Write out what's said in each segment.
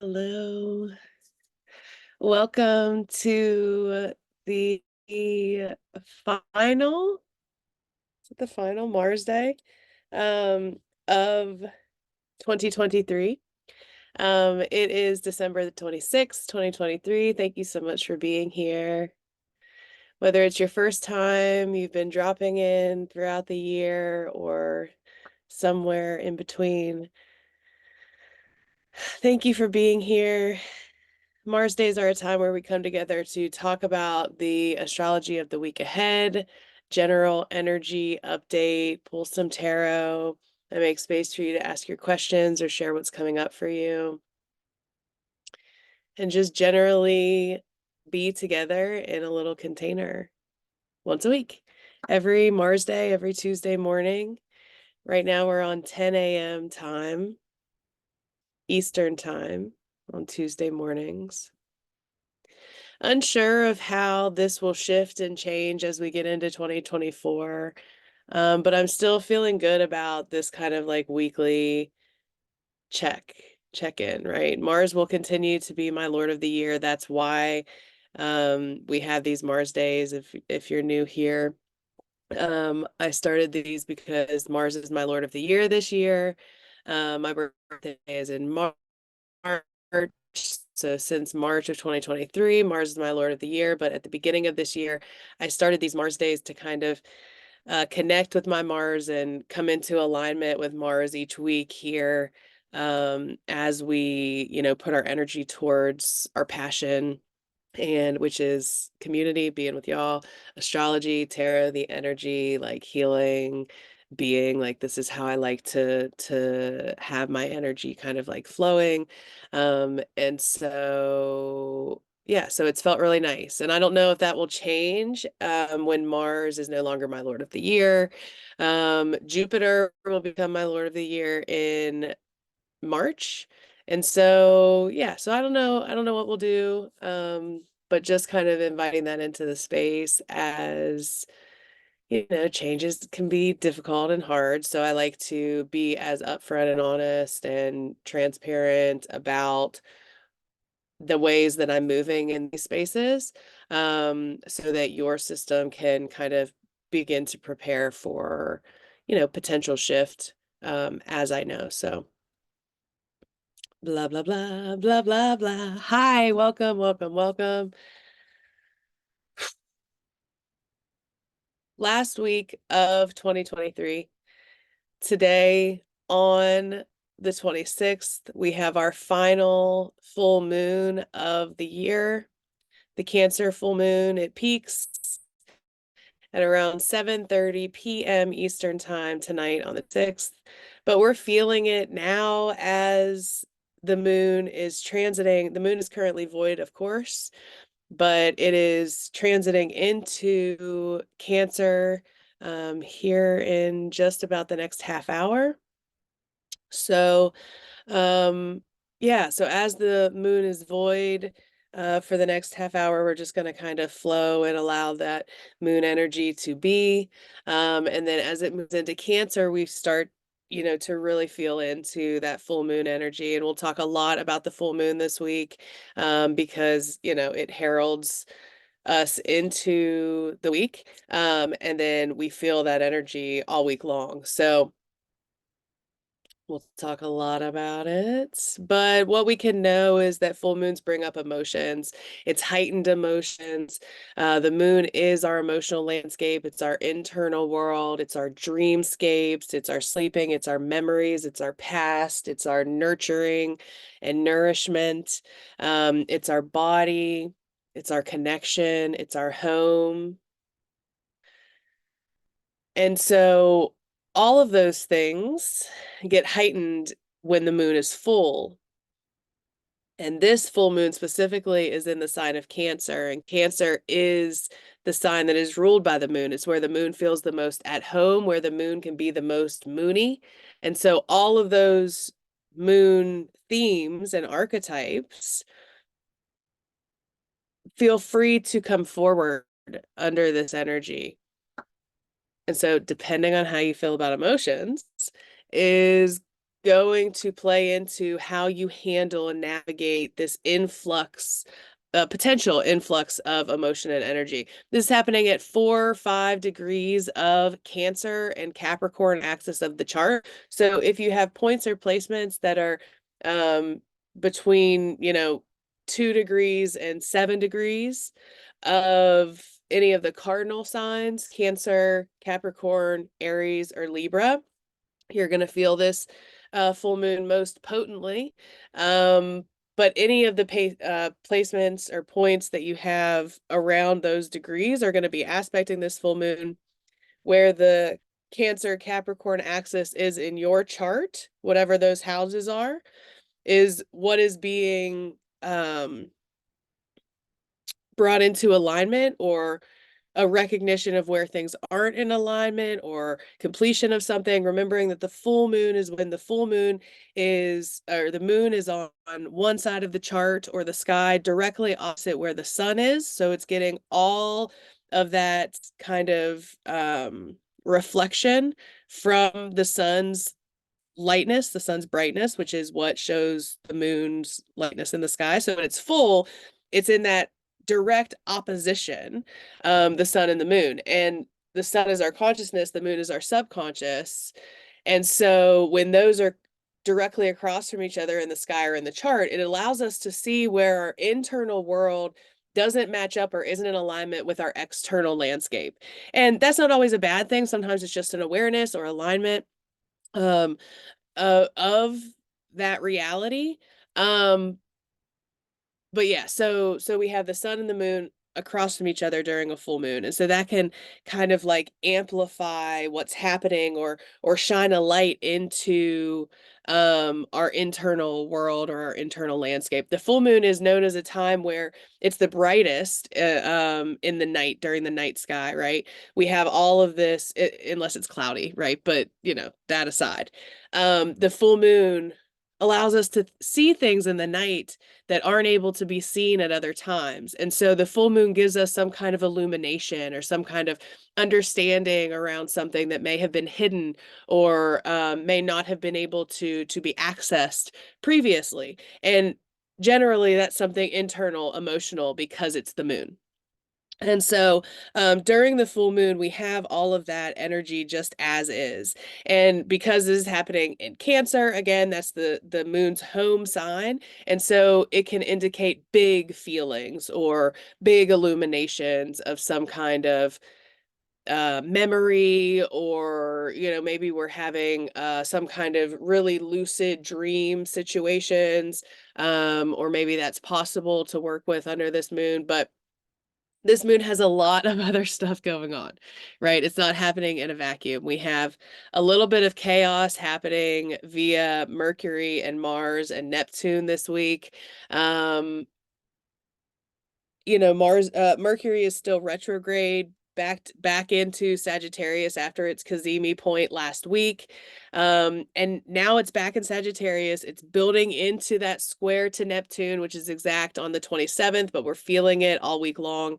Hello. Welcome to the final, is it the final Mars Day of 2023. It is December the 26th, 2023. Thank you so much for being here. Whether it's your first time, you've been dropping in throughout the year, or somewhere in between, thank you for being here. Mars days are a time where we come together to talk about the astrology of the week ahead, general energy update, pull some tarot, and make space for you to ask your questions or share what's coming up for you. And just generally be together in a little container once a week. Every Mars day, every Tuesday morning. Right now we're on 10 a.m. time, Eastern time on Tuesday mornings. Unsure of how this will shift and change as we get into 2024. But I'm still feeling good about this kind of like weekly check-in, right? Mars will continue to be my Lord of the Year. That's why we have these Mars days. If you're new here, I started these because Mars is my Lord of the Year this year. My birthday is in March. So since March of 2023, Mars is my Lord of the Year. But at the beginning of this year, I started these Mars days to kind of connect with my Mars and come into alignment with Mars each week here, as we, put our energy towards our passion, and which is community, being with y'all, astrology, tarot, the energy, like healing, being like, this is how I like to have my energy kind of like flowing. And so yeah, so it's felt really nice. And I don't know if that will change when Mars is no longer my Lord of the Year. Jupiter will become my Lord of the Year in March. And so, yeah, so I don't know what we'll do. But just kind of inviting that into the space, as changes can be difficult and hard. So I like to be as upfront and honest and transparent about the ways that I'm moving in these spaces, so that your system can kind of begin to prepare for, potential shift, as I know. So blah, blah, blah, blah, blah, blah. Hi, welcome, welcome, welcome. Last week of 2023, today on the 26th, we have our final full moon of the year, the Cancer full moon. It peaks at around 7:30 p.m. Eastern time tonight on the 6th. But we're feeling it now as the moon is transiting. The moon is currently void, of course, but it is transiting into Cancer here in just about the next half hour. So yeah, so as the moon is void for the next half hour, we're just going to kind of flow and allow that moon energy to be. And then as it moves into Cancer, we start, to really feel into that full moon energy. And we'll talk a lot about the full moon this week, because, it heralds us into the week. And then we feel that energy all week long. So we'll talk a lot about it, but what we can know is that full moons bring up emotions. It's heightened emotions. The moon is our emotional landscape. It's our internal world. It's our dreamscapes. It's our sleeping. It's our memories. It's our past. It's our nurturing and nourishment. It's our body. It's our connection. It's our home. And so all of those things get heightened when the moon is full. And this full moon specifically is in the sign of Cancer, and Cancer is the sign that is ruled by the moon. It's where the moon feels the most at home, where the moon can be the most moony. And so all of those moon themes and archetypes feel free to come forward under this energy. And so depending on how you feel about emotions is going to play into how you handle and navigate this influx, potential influx of emotion and energy. This is happening at 4 or 5 degrees of Cancer and Capricorn axis of the chart. So if you have points or placements that are between, 2 degrees and 7 degrees of any of the cardinal signs, Cancer, Capricorn, Aries, or Libra, you're going to feel this full moon most potently. But any of the placements or points that you have around those degrees are going to be aspecting this full moon. Where the Cancer Capricorn axis is in your chart, whatever those houses are, is what is being brought into alignment, or a recognition of where things aren't in alignment, or completion of something. Remembering that the full moon is when the full moon is, or the moon is on one side of the chart or the sky directly opposite where the sun is. So it's getting all of that kind of reflection from the sun's lightness, the sun's brightness, which is what shows the moon's lightness in the sky. So when it's full, it's in that direct opposition, the sun and the moon. And the sun is our consciousness, the moon is our subconscious. And so when those are directly across from each other in the sky or in the chart, it allows us to see where our internal world doesn't match up or isn't in alignment with our external landscape. And that's not always a bad thing. Sometimes it's just an awareness or alignment of that reality. But yeah, so we have the sun and the moon across from each other during a full moon, and so that can kind of like amplify what's happening, or shine a light into our internal world or our internal landscape. The full moon is known as a time where it's the brightest in the night, during the night sky, right? We have all of this, unless it's cloudy, right? But that aside, the full moon allows us to see things in the night that aren't able to be seen at other times. And so the full moon gives us some kind of illumination or some kind of understanding around something that may have been hidden, or may not have been able to be accessed previously. And generally that's something internal, emotional, because it's the moon. And so during the full moon, we have all of that energy just as is. And because this is happening in Cancer, again, that's the moon's home sign. And so it can indicate big feelings or big illuminations of some kind of memory, or maybe we're having some kind of really lucid dream situations, or maybe that's possible to work with under this moon. But this moon has a lot of other stuff going on, right? It's not happening in a vacuum. We have a little bit of chaos happening via Mercury and Mars and Neptune this week. Mercury is still retrograde, back into Sagittarius after its Cazimi point last week. And now it's back in Sagittarius. It's building into that square to Neptune, which is exact on the 27th, but we're feeling it all week long.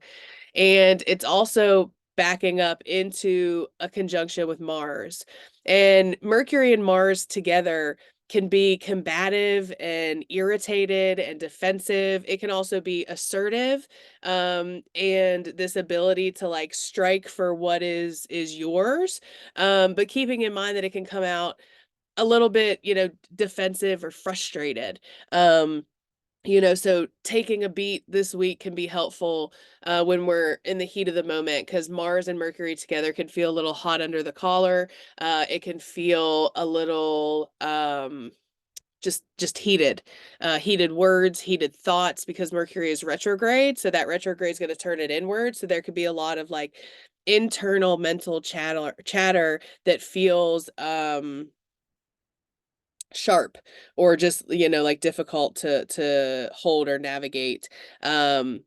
And it's also backing up into a conjunction with Mars. And Mercury and Mars together can be combative and irritated and defensive. It can also be assertive, and this ability to like strike for what is yours, but keeping in mind that it can come out a little bit, defensive or frustrated. So taking a beat this week can be helpful when we're in the heat of the moment, because Mars and Mercury together can feel a little hot under the collar. It can feel a little just heated, heated words, heated thoughts, because Mercury is retrograde. So that retrograde is going to turn it inward. So there could be a lot of like internal mental chatter that feels sharp, or just like difficult to hold or navigate under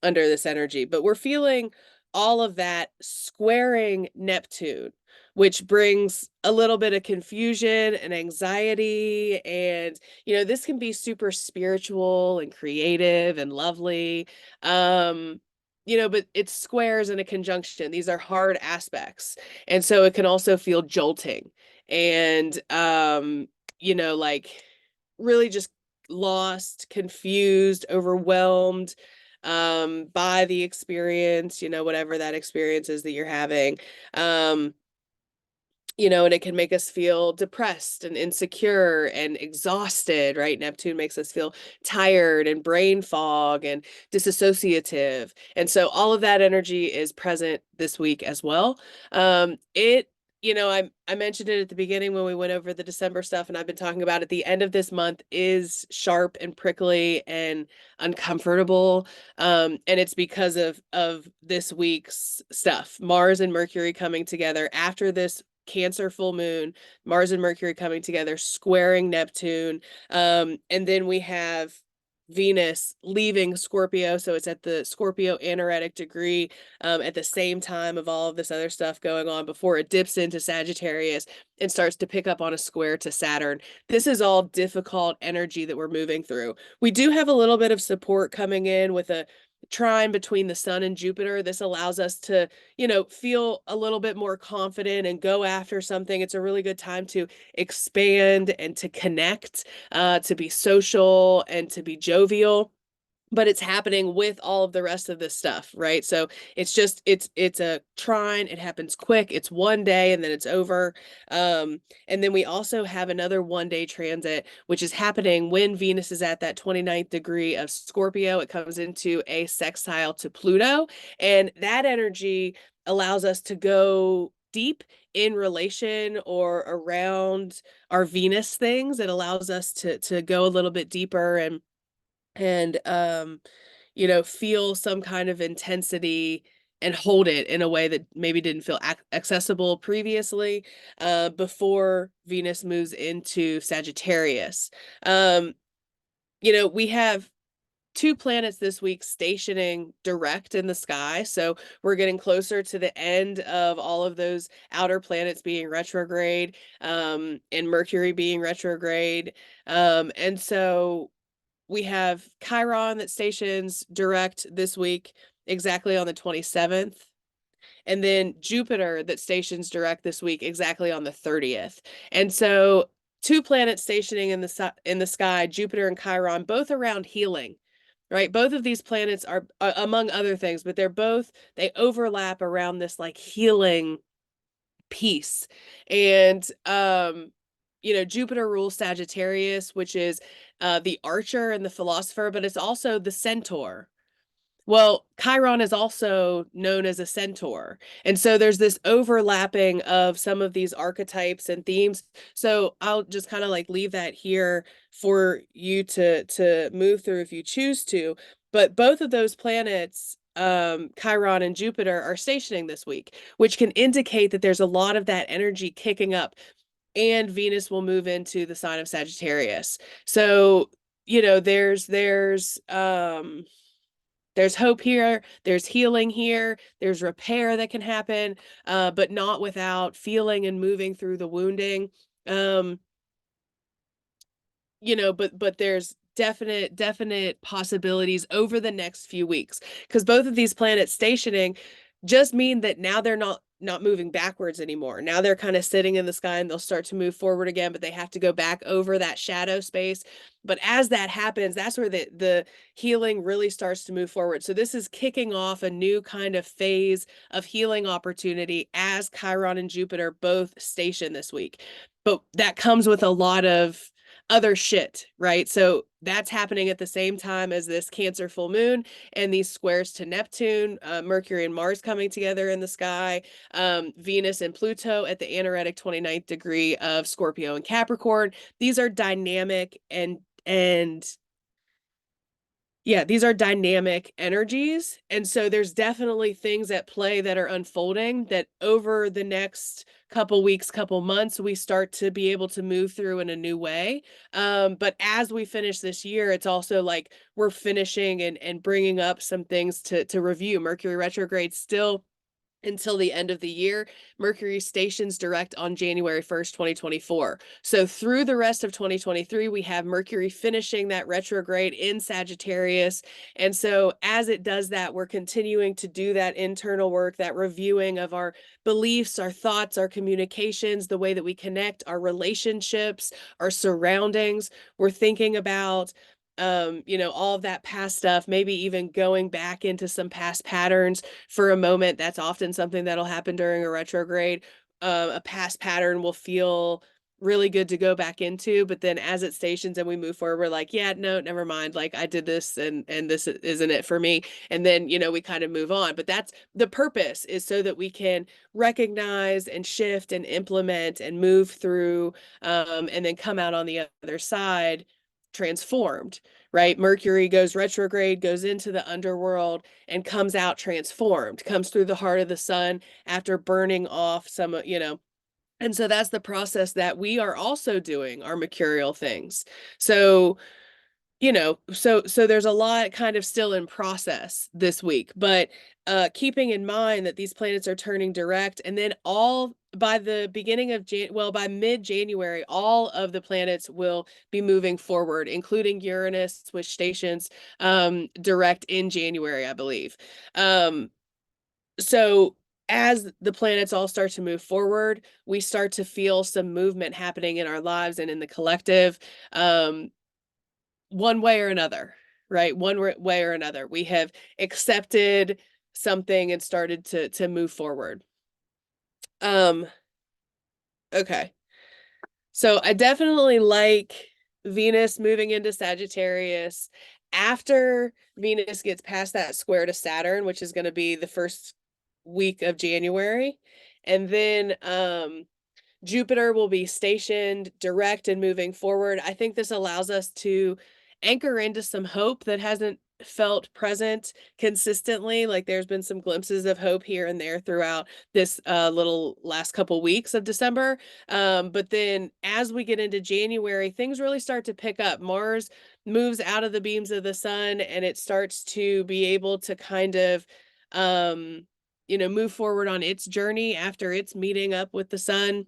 this energy. But we're feeling all of that squaring Neptune, which brings a little bit of confusion and anxiety. And this can be super spiritual and creative and lovely, but it's squares in a conjunction. These are hard aspects, and so it can also feel jolting. And like really just lost, confused, overwhelmed by the experience, whatever that experience is that you're having. And it can make us feel depressed and insecure and exhausted, right? Neptune makes us feel tired and brain fog and disassociative. And so all of that energy is present this week as well. I mentioned it at the beginning when we went over the December stuff, and I've been talking about it. The end of this month is sharp and prickly and uncomfortable. And it's because of this week's stuff. Mars and Mercury coming together after this Cancer full moon, Mars and Mercury coming together, squaring Neptune. And then we have Venus leaving Scorpio. So it's at the Scorpio anaretic degree at the same time of all of this other stuff going on before it dips into Sagittarius and starts to pick up on a square to Saturn. This is all difficult energy that we're moving through. We do have a little bit of support coming in with a trine between the Sun and Jupiter. This allows us to, feel a little bit more confident and go after something. It's a really good time to expand and to connect, to be social and to be jovial. But it's happening with all of the rest of this stuff, right? So it's a trine. It happens quick. It's one day and then it's over. And then we also have another one-day transit, which is happening when Venus is at that 29th degree of Scorpio. It comes into a sextile to Pluto, and that energy allows us to go deep in relation or around our Venus things. It allows us to go a little bit deeper and feel some kind of intensity and hold it in a way that maybe didn't feel accessible previously, before Venus moves into Sagittarius. We have two planets this week stationing direct in the sky. So we're getting closer to the end of all of those outer planets being retrograde, and Mercury being retrograde. And so we have Chiron that stations direct this week, exactly on the 27th. And then Jupiter that stations direct this week, exactly on the 30th. And so two planets stationing in the sky, Jupiter and Chiron, both around healing, right? Both of these planets are, among other things, but they overlap around this like healing piece. And Jupiter rules Sagittarius, which is the archer and the philosopher, but it's also the centaur. Well, Chiron is also known as a centaur. And so there's this overlapping of some of these archetypes and themes. So I'll just kind of like leave that here for you to move through if you choose to. But both of those planets, Chiron and Jupiter, are stationing this week, which can indicate that there's a lot of that energy kicking up, and Venus will move into the sign of Sagittarius. So, there's hope here, there's healing here, there's repair that can happen, but not without feeling and moving through the wounding. But there's definite possibilities over the next few weeks, because both of these planets stationing just mean that now they're not moving backwards anymore. Now they're kind of sitting in the sky and they'll start to move forward again, but they have to go back over that shadow space. But as that happens, that's where the healing really starts to move forward. So this is kicking off a new kind of phase of healing opportunity as Chiron and Jupiter both station this week. But that comes with a lot of other shit, right? So that's happening at the same time as this Cancer full moon and these squares to Neptune, Mercury and Mars coming together in the sky, Venus and Pluto at the anaretic 29th degree of Scorpio and Capricorn. These are dynamic these are dynamic energies. And so there's definitely things at play that are unfolding that over the next couple weeks, couple months, we start to be able to move through in a new way. But as we finish this year, it's also like we're finishing and bringing up some things to review. Mercury retrograde still until the end of the year. Mercury stations direct on January 1st, 2024. So through the rest of 2023, we have Mercury finishing that retrograde in Sagittarius. And so as it does that, we're continuing to do that internal work, that reviewing of our beliefs, our thoughts, our communications, the way that we connect, our relationships, our surroundings. We're thinking about all of that past stuff, maybe even going back into some past patterns for a moment. That's often something that'll happen during a retrograde. A past pattern will feel really good to go back into, but then as it stations and we move forward, we're like, yeah, no, never mind. Like I did this and this isn't it for me. And then, we kind of move on. But that's the purpose, is so that we can recognize and shift and implement and move through, and then come out on the other side transformed, right? Mercury goes retrograde, goes into the underworld, and comes out transformed, comes through the heart of the sun after burning off some, and so that's the process that we are also doing, our mercurial things. So, so there's a lot kind of still in process this week, but keeping in mind that these planets are turning direct, and then all by the beginning of by mid-January, all of the planets will be moving forward, including Uranus, which stations direct in January, I believe. So as the planets all start to move forward, we start to feel some movement happening in our lives and in the collective. One way or another, right? One way or another. We have accepted something and started to move forward. Okay. So I definitely like Venus moving into Sagittarius after Venus gets past that square to Saturn, which is going to be the first week of January. And then Jupiter will be stationed direct and moving forward. I think this allows us to anchor into some hope that hasn't felt present consistently. Like there's been some glimpses of hope here and there throughout this little last couple weeks of December. But then as we get into January, things really start to pick up. Mars moves out of the beams of the sun and it starts to be able to kind of move forward on its journey after it's meeting up with the sun.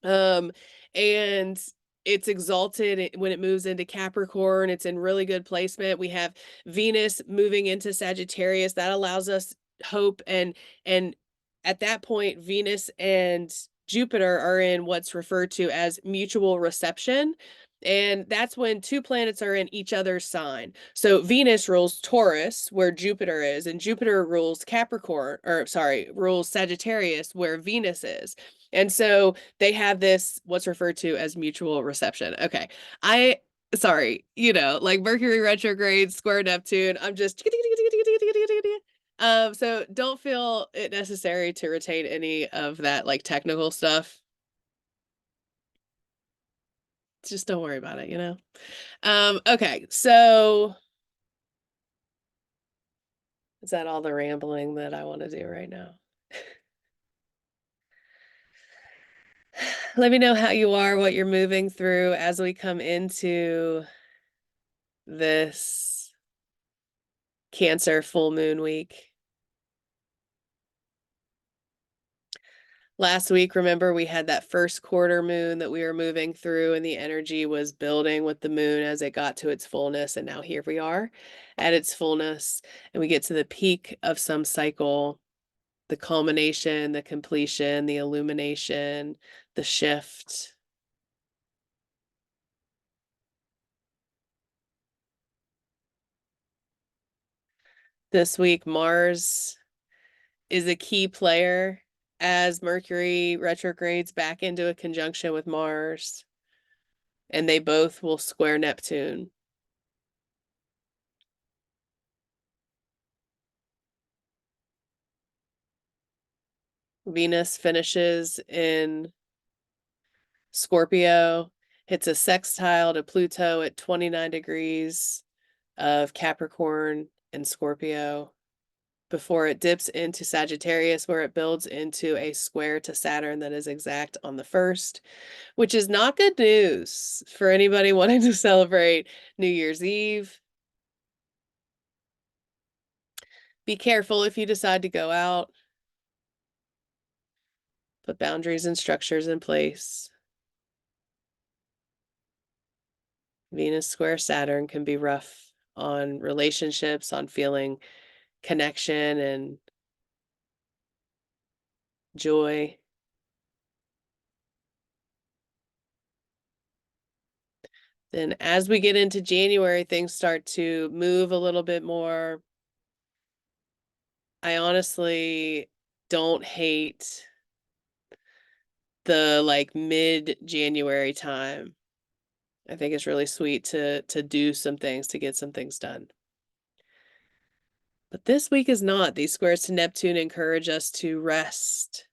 And it's exalted when it moves into Capricorn. It's in really good placement. We have Venus moving into Sagittarius. That allows us hope, and at that point, Venus and Jupiter are in what's referred to as mutual reception. And that's when two planets are in each other's sign. So Venus rules Taurus, where Jupiter is, and Jupiter rules rules Sagittarius, where Venus is. And so they have this, what's referred to as mutual reception. Okay. Sorry, like Mercury retrograde, square Neptune. I'm just, so don't feel it necessary to retain any of that like technical stuff. Just don't worry about it. Okay, so is that all the rambling that I want to do right now? Let me know how you are, what you're moving through as we come into this Cancer full moon week. Last week, remember, we had that first quarter moon that we were moving through, and the energy was building with the moon as it got to its fullness. And now here we are at its fullness, and we get to the peak of some cycle, the culmination, the completion, the illumination, the shift. This week, Mars is a key player as Mercury retrogrades back into a conjunction with Mars, and they both will square Neptune. Venus finishes in Scorpio, hits a sextile to Pluto at 29 degrees of Capricorn and Scorpio before it dips into Sagittarius, where it builds into a square to Saturn that is exact on the 1st, which is not good news for anybody wanting to celebrate New Year's Eve. Be careful if you decide to go out. Put boundaries and structures in place. Venus square Saturn can be rough on relationships, on feeling connection and joy. Then as we get into January, things start to move a little bit more. I honestly don't hate the like mid-January time. I think it's really sweet to do some things, to get some things done. But this week is not. These squares to Neptune encourage us to rest,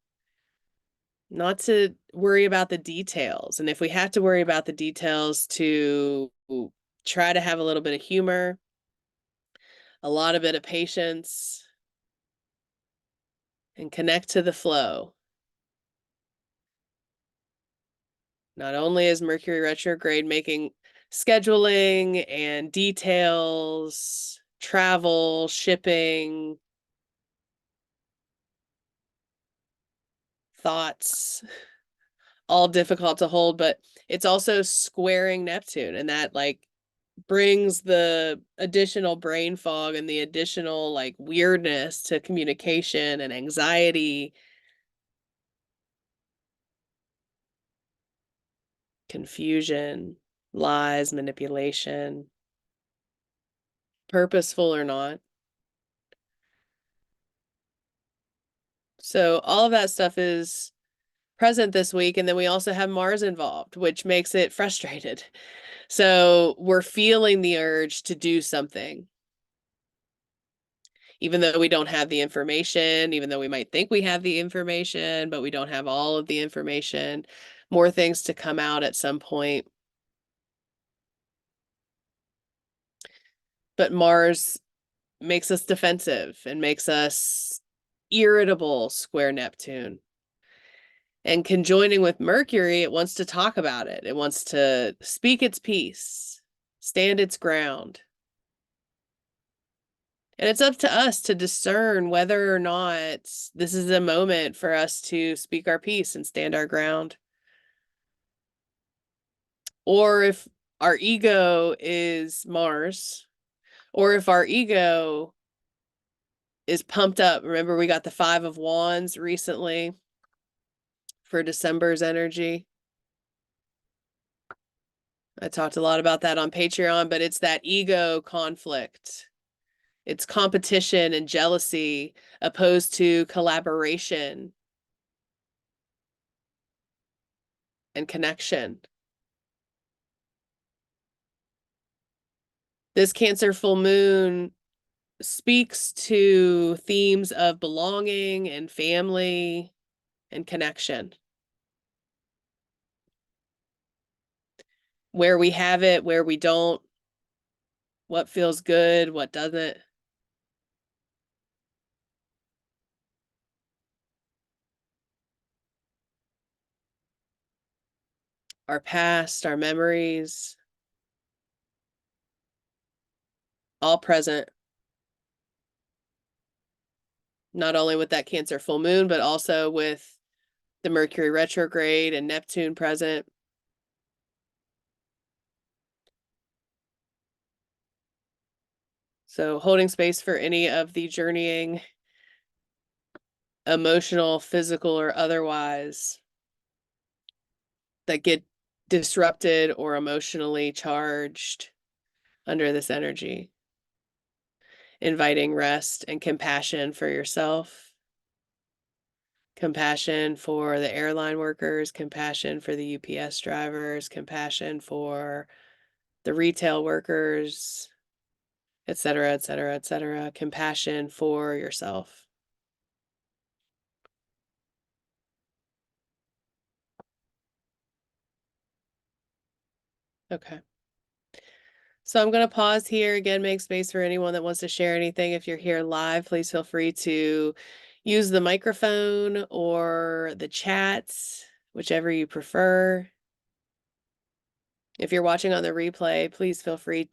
not to worry about the details. And if we have to worry about the details, to try to have a little bit of humor, a lot of bit of patience, and connect to the flow. Not only is Mercury retrograde making scheduling and details, travel, shipping, thoughts, all difficult to hold, but it's also squaring Neptune, and that like brings the additional brain fog and the additional like weirdness to communication and anxiety, confusion, lies, manipulation, purposeful or not. So all of that stuff is present this week. And then we also have Mars involved, which makes it frustrated. So we're feeling the urge to do something, even though we don't have the information, even though we might think we have the information, but we don't have all of the information. More things to come out at some point. But Mars makes us defensive and makes us irritable, square Neptune. And conjoining with Mercury, it wants to talk about it. It wants to speak its piece, stand its ground. And it's up to us to discern whether or not this is a moment for us to speak our piece and stand our ground. Or if our ego is Mars, or if our ego is pumped up. Remember, we got the Five of Wands recently for December's energy. I talked a lot about that on Patreon, but it's that ego conflict. It's competition and jealousy opposed to collaboration and connection. This Cancer full moon speaks to themes of belonging and family and connection. Where we have it, where we don't, what feels good, what doesn't. Our past, our memories, all present. Not only with that Cancer full moon, but also with the Mercury retrograde and Neptune present. So holding space for any of the journeying, emotional, physical, or otherwise, that get disrupted or emotionally charged under this energy. Inviting rest and compassion for yourself, compassion for the airline workers, compassion for the UPS drivers, compassion for the retail workers, etc., etc., etc. Compassion for yourself. Okay. So I'm going to pause here. Again, make space for anyone that wants to share anything. If you're here live, please feel free to use the microphone or the chats, whichever you prefer. If you're watching on the replay, please feel free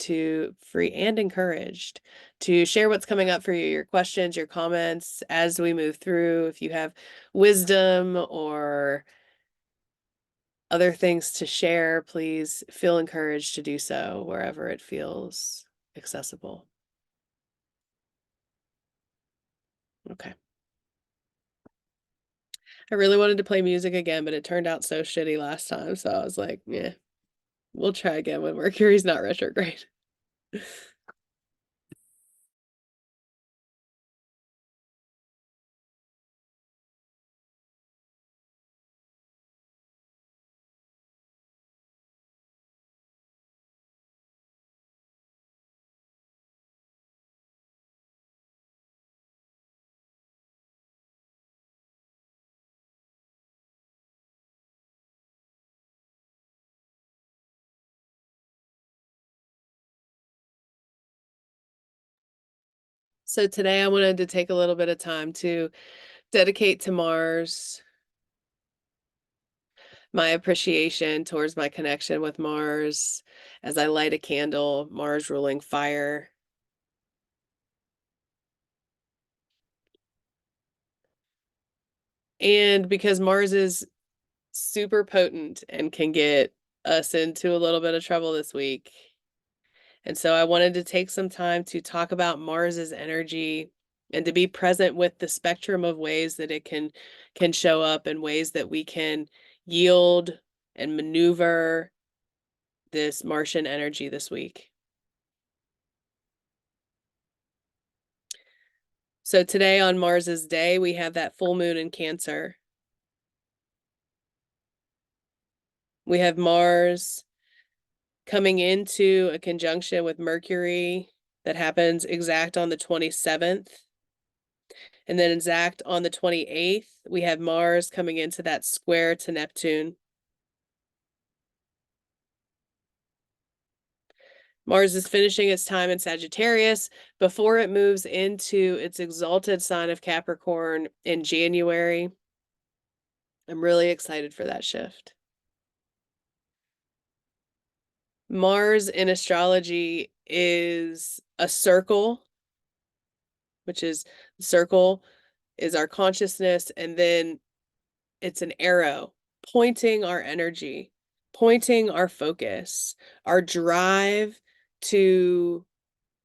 and encouraged to share what's coming up for you, your questions, your comments as we move through. If you have wisdom or other things to share, please feel encouraged to do so wherever it feels accessible. Okay. I really wanted to play music again, but it turned out so shitty last time. So I was like, yeah, we'll try again when Mercury's not retrograde. So today I wanted to take a little bit of time to dedicate to Mars, my appreciation towards my connection with Mars as I light a candle, Mars ruling fire. And because Mars is super potent and can get us into a little bit of trouble this week. And so I wanted to take some time to talk about Mars's energy and to be present with the spectrum of ways that it can show up and ways that we can yield and maneuver this Martian energy this week. So today on Mars's day, we have that full moon in Cancer. We have Mars coming into a conjunction with Mercury that happens exact on the 27th. And then exact on the 28th, we have Mars coming into that square to Neptune. Mars is finishing its time in Sagittarius before it moves into its exalted sign of Capricorn in January. I'm really excited for that shift. Mars in astrology is a circle, which is the circle is our consciousness, and then it's an arrow pointing our energy, pointing our focus, our drive to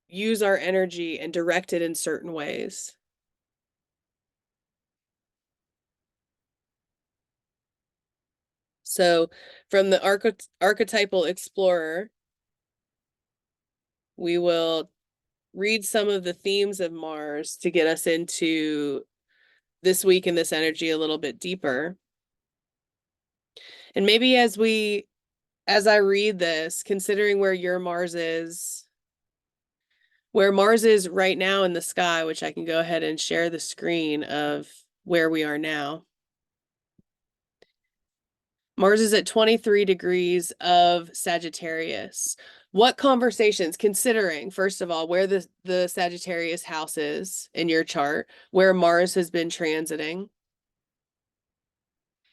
use our energy and direct it in certain ways. So from the archetypal explorer, we will read some of the themes of Mars to get us into this week and this energy a little bit deeper. And maybe as I read this, considering where Mars is right now in the sky, which I can go ahead and share the screen of where we are now. Mars is at 23 degrees of Sagittarius. What conversations, considering, first of all, where the Sagittarius house is in your chart, where Mars has been transiting,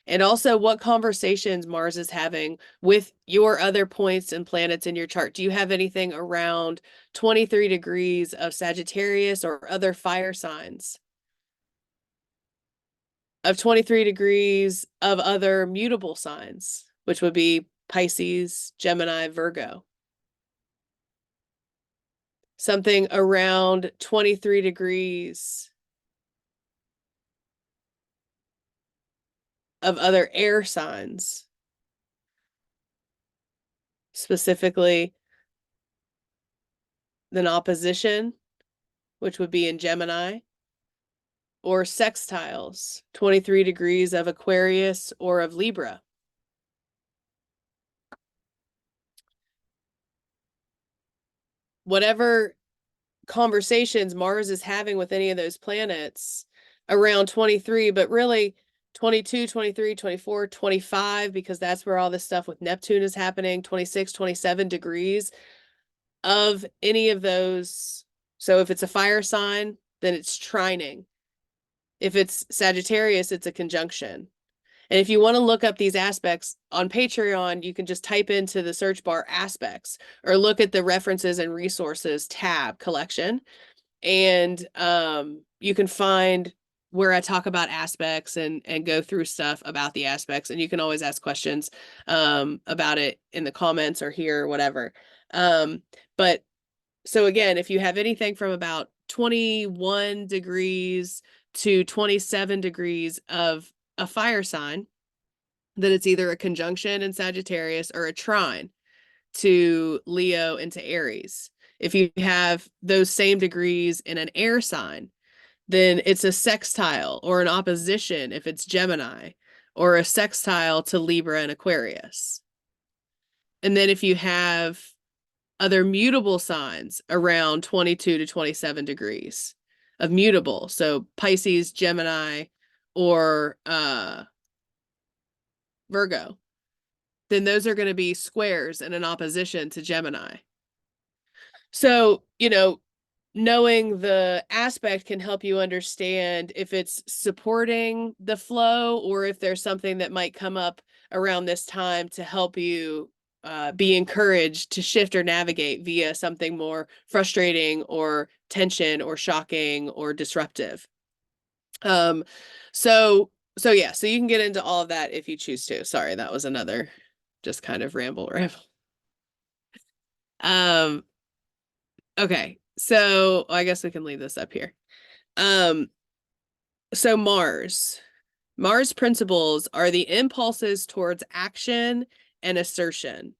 and also what conversations Mars is having with your other points and planets in your chart. Do you have anything around 23 degrees of Sagittarius or other fire signs? Of 23 degrees of other mutable signs, which would be Pisces, Gemini, Virgo. Something around 23 degrees of other air signs, specifically an opposition, which would be in Gemini, or sextiles, 23 degrees of Aquarius or of Libra. Whatever conversations Mars is having with any of those planets around 23, but really 22, 23, 24, 25, because that's where all this stuff with Neptune is happening, 26, 27 degrees of any of those. So if it's a fire sign, then it's trining. If it's Sagittarius, it's a conjunction. And if you want to look up these aspects on Patreon, you can just type into the search bar aspects or look at the references and resources tab collection. And you can find where I talk about aspects and go through stuff about the aspects. And you can always ask questions about it in the comments or here or whatever. But so again, if you have anything from about 21 degrees to 27 degrees of a fire sign, then it's either a conjunction in Sagittarius or a trine to Leo into Aries. If you have those same degrees in an air sign, then it's a sextile or an opposition if it's Gemini, or a sextile to Libra and Aquarius. And then if you have other mutable signs around 22 to 27 degrees of mutable, so Pisces, Gemini, or Virgo, then those are going to be squares and an opposition to Gemini. So, knowing the aspect can help you understand if it's supporting the flow or if there's something that might come up around this time to help you be encouraged to shift or navigate via something more frustrating or tension or shocking or disruptive. So yeah, so you can get into all of that if you choose to. Sorry, that was another just kind of ramble. Okay, so I guess we can leave this up here. So Mars principles are the impulses towards action and assertion,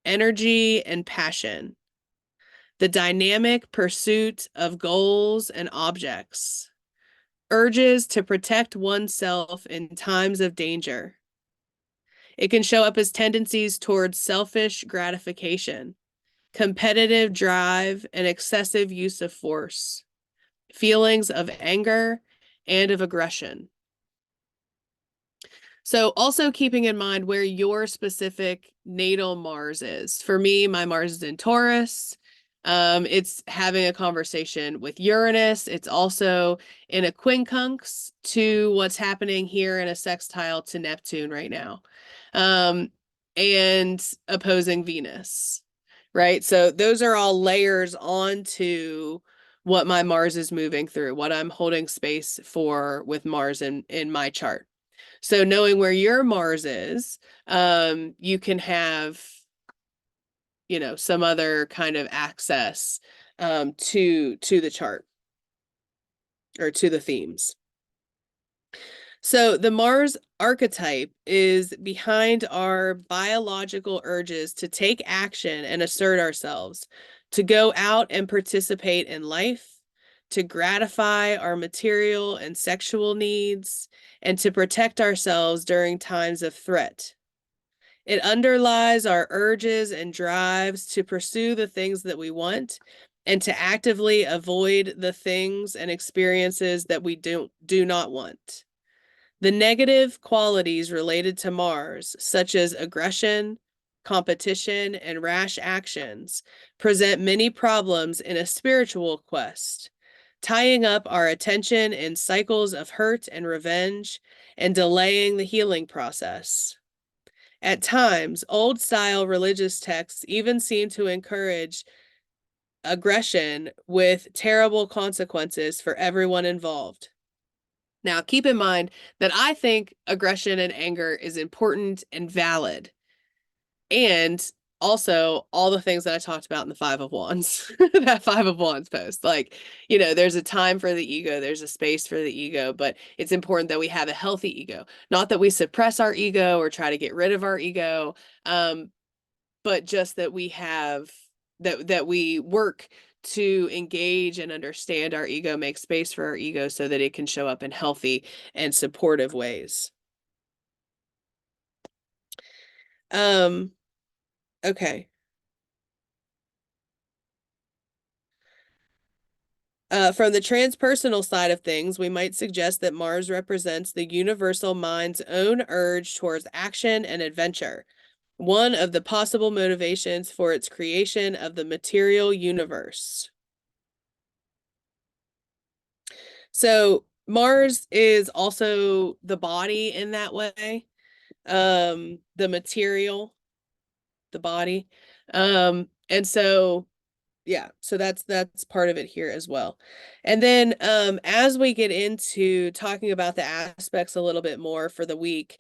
energy and passion, the dynamic pursuit of goals and objects, urges to protect oneself in times of danger. It can show up as tendencies towards selfish gratification, competitive drive, and excessive use of force, feelings of anger and of aggression. So also keeping in mind where your specific natal Mars is. For me, my Mars is in Taurus. It's having a conversation with Uranus. It's also in a quincunx to what's happening here in a sextile to Neptune right now. And opposing Venus, right? So those are all layers onto what my Mars is moving through, what I'm holding space for with Mars in my chart. So knowing where your Mars is, you can have, some other kind of access to the chart or to the themes. So the Mars archetype is behind our biological urges to take action and assert ourselves, to go out and participate in life, to gratify our material and sexual needs, and to protect ourselves during times of threat. It underlies our urges and drives to pursue the things that we want and to actively avoid the things and experiences that we do not want. The negative qualities related to Mars, such as aggression, competition, and rash actions, present many problems in a spiritual quest, tying up our attention in cycles of hurt and revenge and delaying the healing process. At times, old-style religious texts even seem to encourage aggression with terrible consequences for everyone involved. Now, keep in mind that I think aggression and anger is important and valid. And also all the things that I talked about in the Five of Wands, that Five of Wands post. Like, there's a time for the ego, there's a space for the ego, but it's important that we have a healthy ego. Not that we suppress our ego or try to get rid of our ego, but just that we have, that we work to engage and understand our ego, make space for our ego so that it can show up in healthy and supportive ways. Okay. From the transpersonal side of things, we might suggest that Mars represents the universal mind's own urge towards action and adventure, one of the possible motivations for its creation of the material universe. So Mars is also the body in that way. The material, the body. And so yeah, so that's part of it here as well. And then as we get into talking about the aspects a little bit more for the week,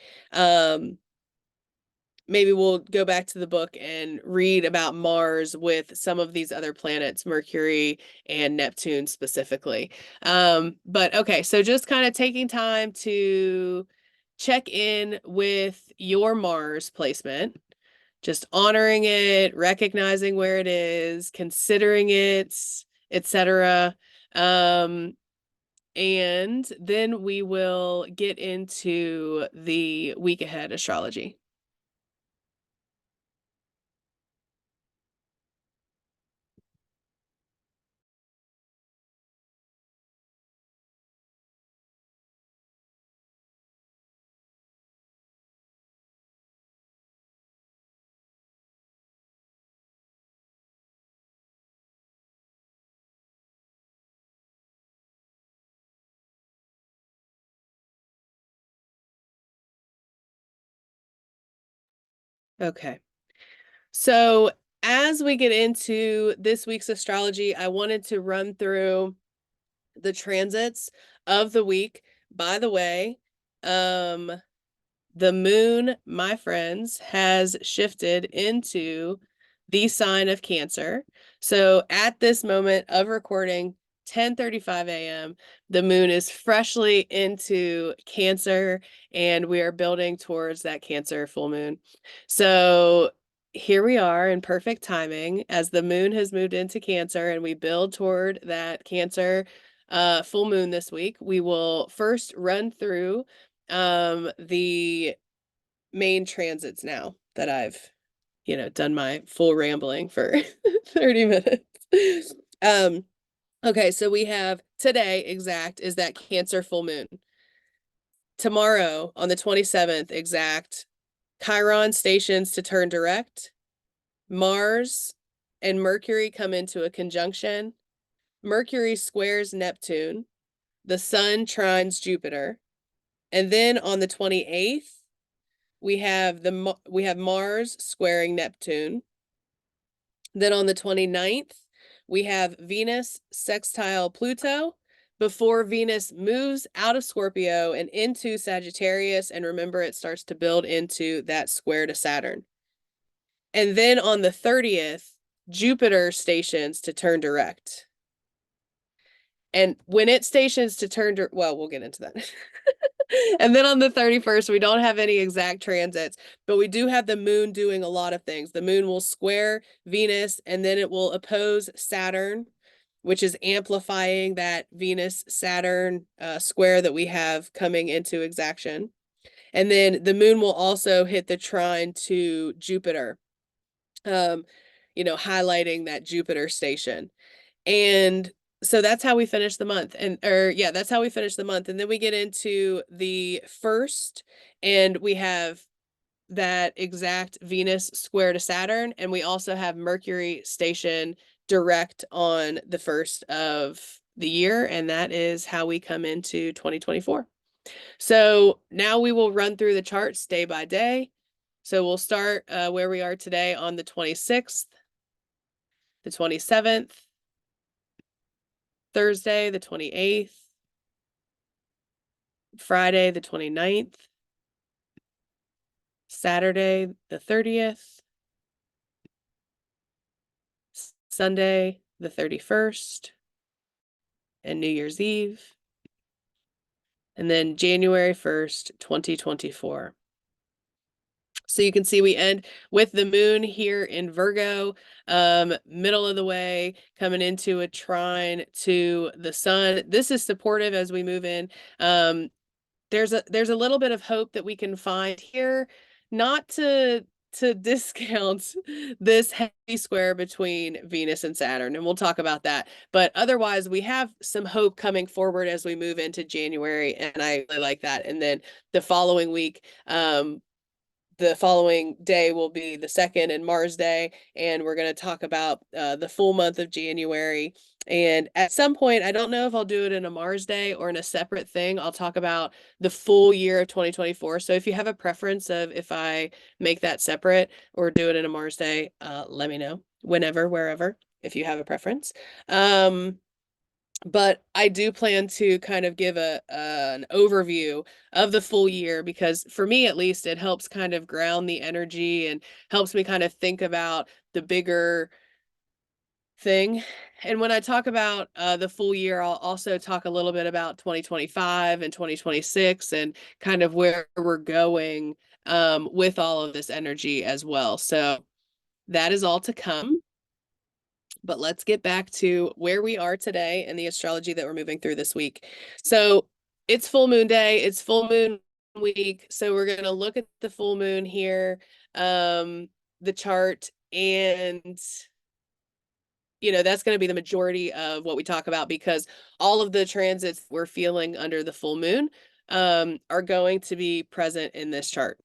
maybe we'll go back to the book and read about Mars with some of these other planets, Mercury and Neptune specifically. But okay, so just kind of taking time to check in with your Mars placement, just honoring it, recognizing where it is, considering it, etc. And then we will get into the week ahead astrology. Okay. So as we get into this week's astrology, I wanted to run through the transits of the week. By the way, the moon, my friends, has shifted into the sign of Cancer. So at this moment of recording, 10:35 a.m., the moon is freshly into Cancer, and we are building towards that Cancer full moon. So here we are in perfect timing as the moon has moved into Cancer and we build toward that Cancer full moon this week. We will first run through the main transits now that I've done my full rambling for 30 minutes. Okay, so we have today exact is that Cancer full moon. Tomorrow on the 27th exact, Chiron stations to turn direct. Mars and Mercury come into a conjunction. Mercury squares Neptune. The sun trines Jupiter. And then on the 28th, we have Mars squaring Neptune. Then on the 29th, we have Venus sextile Pluto before Venus moves out of Scorpio and into Sagittarius. And remember, it starts to build into that square to Saturn. And then on the 30th, Jupiter stations to turn direct. And when it stations to turn, well, we'll get into that. And then on the 31st, we don't have any exact transits, but we do have the moon doing a lot of things. The moon will square Venus, and then it will oppose Saturn, which is amplifying that Venus-Saturn square that we have coming into exaction. And then the moon will also hit the trine to Jupiter, highlighting that Jupiter station. And so that's how we finish the month. That's how we finish the month. And then we get into the first, and we have that exact Venus square to Saturn. And we also have Mercury station direct on the first of the year. And that is how we come into 2024. So now we will run through the charts day by day. So we'll start where we are today on the 26th, the 27th, Thursday, the 28th, Friday, the 29th, Saturday, the 30th, Sunday, the 31st, and New Year's Eve, and then January 1st, 2024. So you can see we end with the moon here in Virgo, middle of the way, coming into a trine to the sun. This is supportive as we move in. There's a little bit of hope that we can find here, not to discount this heavy square between Venus and Saturn, and we'll talk about that. But otherwise, we have some hope coming forward as we move into January, and I really like that. And then the following week, the following day will be the 2nd and Mars Day, and we're going to talk about the full month of January And at some point, I don't know if I'll do it in a Mars Day or in a separate thing. I'll talk about the full year of 2024. So if you have a preference of if I make that separate or do it in a Mars Day, let me know whenever, wherever, if you have a preference. But I do plan to kind of give an overview of the full year because for me at least it helps kind of ground the energy and helps me kind of think about the bigger thing. And when I talk about the full year, I'll also talk a little bit about 2025 and 2026 and kind of where we're going with all of this energy as well. So that is all to come. But let's get back to where we are today and the astrology that we're moving through this week. So it's full moon day, it's full moon week. So we're going to look at the full moon here, the chart, and that's going to be the majority of what we talk about because all of the transits we're feeling under the full moon are going to be present in this chart.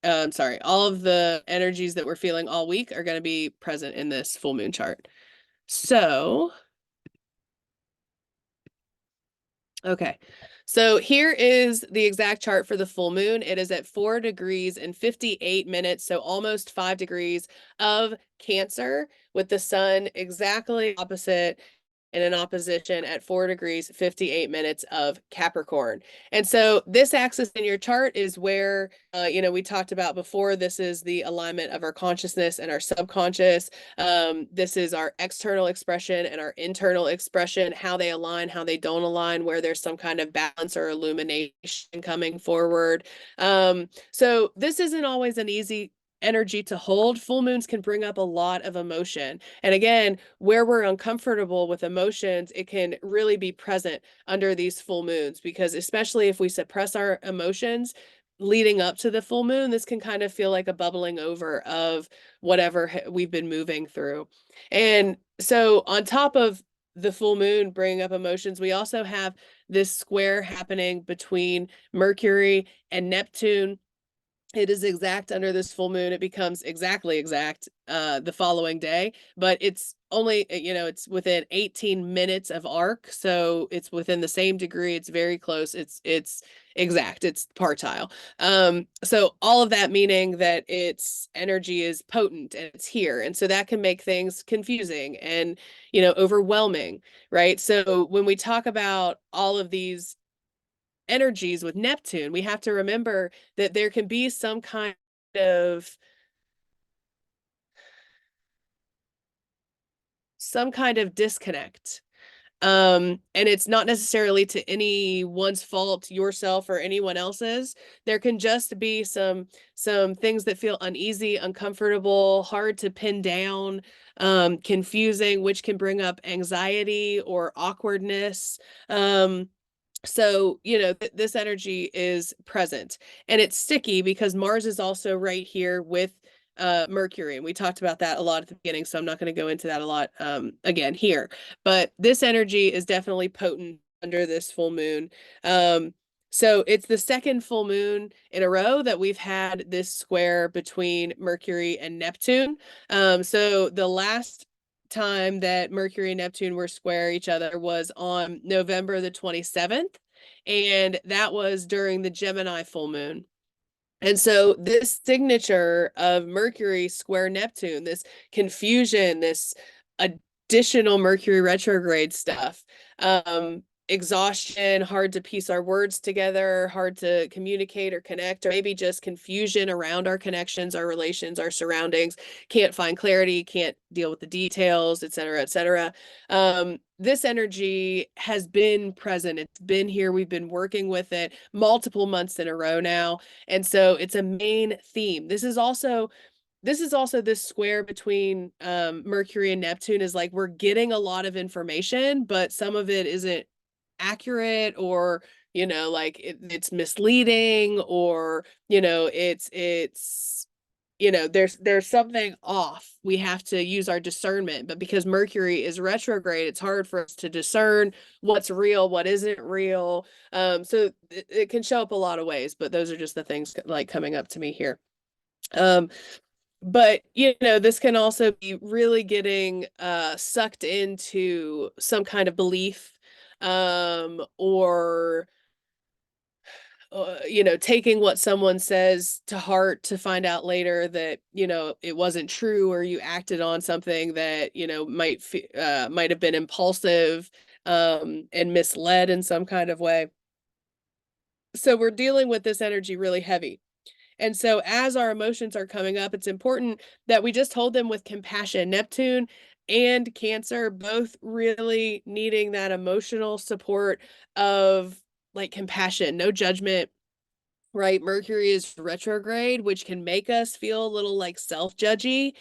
Sorry, all of the energies that we're feeling all week are going to be present in this full moon chart. So, okay. So here is the exact chart for the full moon. It is at 4 degrees and 58 minutes, so almost 5 degrees of Cancer with the sun exactly opposite in an opposition at 4 degrees, 58 minutes of Capricorn. And so this axis in your chart is where, we talked about before, this is the alignment of our consciousness and our subconscious. This is our external expression and our internal expression, how they align, how they don't align, where there's some kind of balance or illumination coming forward. So this isn't always an easy energy to hold. Full moons can bring up a lot of emotion. And again, where we're uncomfortable with emotions, it can really be present under these full moons because especially if we suppress our emotions leading up to the full moon, this can kind of feel like a bubbling over of whatever we've been moving through. And so on top of the full moon bringing up emotions, we also have this square happening between Mercury and Neptune. It is exact under this full moon. It becomes exactly exact the following day, but it's only, it's within 18 minutes of arc. So it's within the same degree. It's very close. It's exact. It's partile. So all of that meaning that its energy is potent and it's here. And so that can make things confusing and, overwhelming, right? So when we talk about all of these energies with Neptune, we have to remember that there can be some kind of disconnect. And it's not necessarily to anyone's fault, yourself or anyone else's. There can just be some things that feel uneasy, uncomfortable, hard to pin down, confusing, which can bring up anxiety or awkwardness. So, this energy is present and it's sticky because Mars is also right here with Mercury. And we talked about that a lot at the beginning, so I'm not going to go into that a lot again here. But this energy is definitely potent under this full moon. So it's the second full moon in a row that we've had this square between Mercury and Neptune. So the last time that Mercury and Neptune were square each other was on November the 27th, and that was during the Gemini full moon. And so this signature of Mercury square Neptune, this confusion, this additional Mercury retrograde stuff, exhaustion, hard to piece our words together, hard to communicate or connect, or maybe just confusion around our connections, our relations, our surroundings, can't find clarity, can't deal with the details, et cetera, et cetera. This energy has been present. It's been here. We've been working with it multiple months in a row now. And so it's a main theme. This is also this square between Mercury and Neptune is like we're getting a lot of information, but some of it isn't accurate or like it's misleading or there's something off. We have to use our discernment, but because Mercury is retrograde, it's hard for us to discern what's real, what isn't real. So it can show up a lot of ways, but those are just the things like coming up to me here. But this can also be really getting sucked into some kind of belief, or taking what someone says to heart to find out later that it wasn't true, or you acted on something that might have been impulsive, and misled in some kind of way. So we're dealing with this energy really heavy. And so as our emotions are coming up, it's important that we just hold them with compassion. Neptune and Cancer both really needing that emotional support of like compassion, no judgment, right? Mercury is retrograde, which can make us feel a little like self-judgy.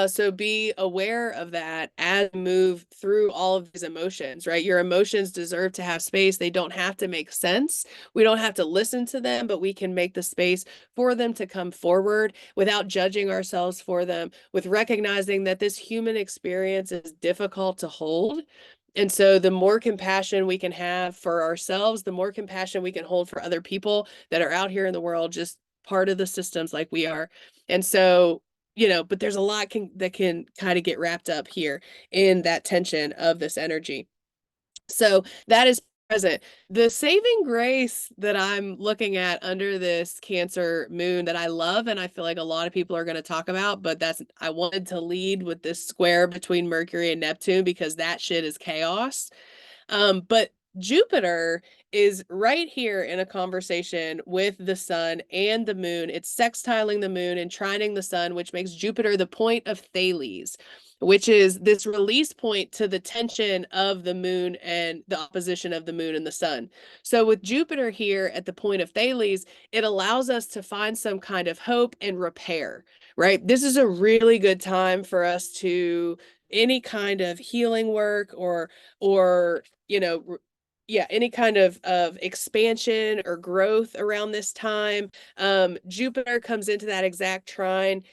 So be aware of that as you move through all of these emotions, right? Your emotions deserve to have space. They don't have to make sense. We don't have to listen to them, but we can make the space for them to come forward without judging ourselves for them, with recognizing that this human experience is difficult to hold. And so the more compassion we can have for ourselves, the more compassion we can hold for other people that are out here in the world, just part of the systems like we are. And so, but there's a lot that can kind of get wrapped up here in that tension of this energy. So that is present. The saving grace that I'm looking at under this Cancer moon that I love, and I feel like a lot of people are going to talk about, but I wanted to lead with this square between Mercury and Neptune because that shit is chaos. But Jupiter is right here in a conversation with the sun and the moon. It's sextiling the moon and trining the sun, which makes Jupiter the point of Thales, which is this release point to the tension of the moon and the opposition of the moon and the sun. So with Jupiter here at the point of Thales, it allows us to find some kind of hope and repair, right? This is a really good time for us to any kind of healing work or any kind of expansion or growth around this time. Jupiter comes into that exact trine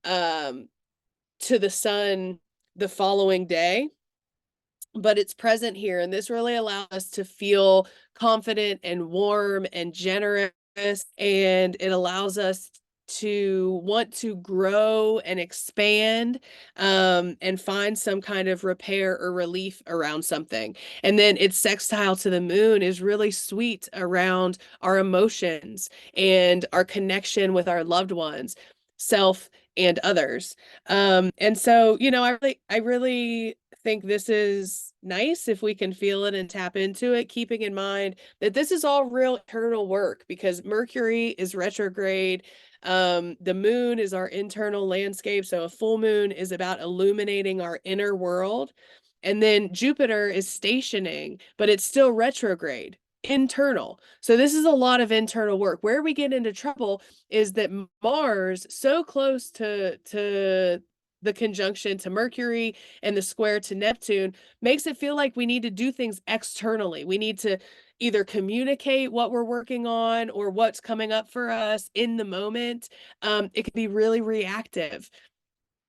to the sun the following day, but it's present here, and this really allows us to feel confident and warm and generous, and it allows us to want to grow and expand, and find some kind of repair or relief around something. And then its sextile to the moon is really sweet around our emotions and our connection with our loved ones, self and others. And so, I really think this is nice if we can feel it and tap into it, keeping in mind that this is all real internal work because Mercury is retrograde. The moon is our internal landscape. So a full moon is about illuminating our inner world. And then Jupiter is stationing, but it's still retrograde, internal. So this is a lot of internal work. Where we get into trouble is that Mars, so close to the conjunction to Mercury and the square to Neptune, makes it feel like we need to do things externally. We need to either communicate what we're working on or what's coming up for us in the moment. It can be really reactive.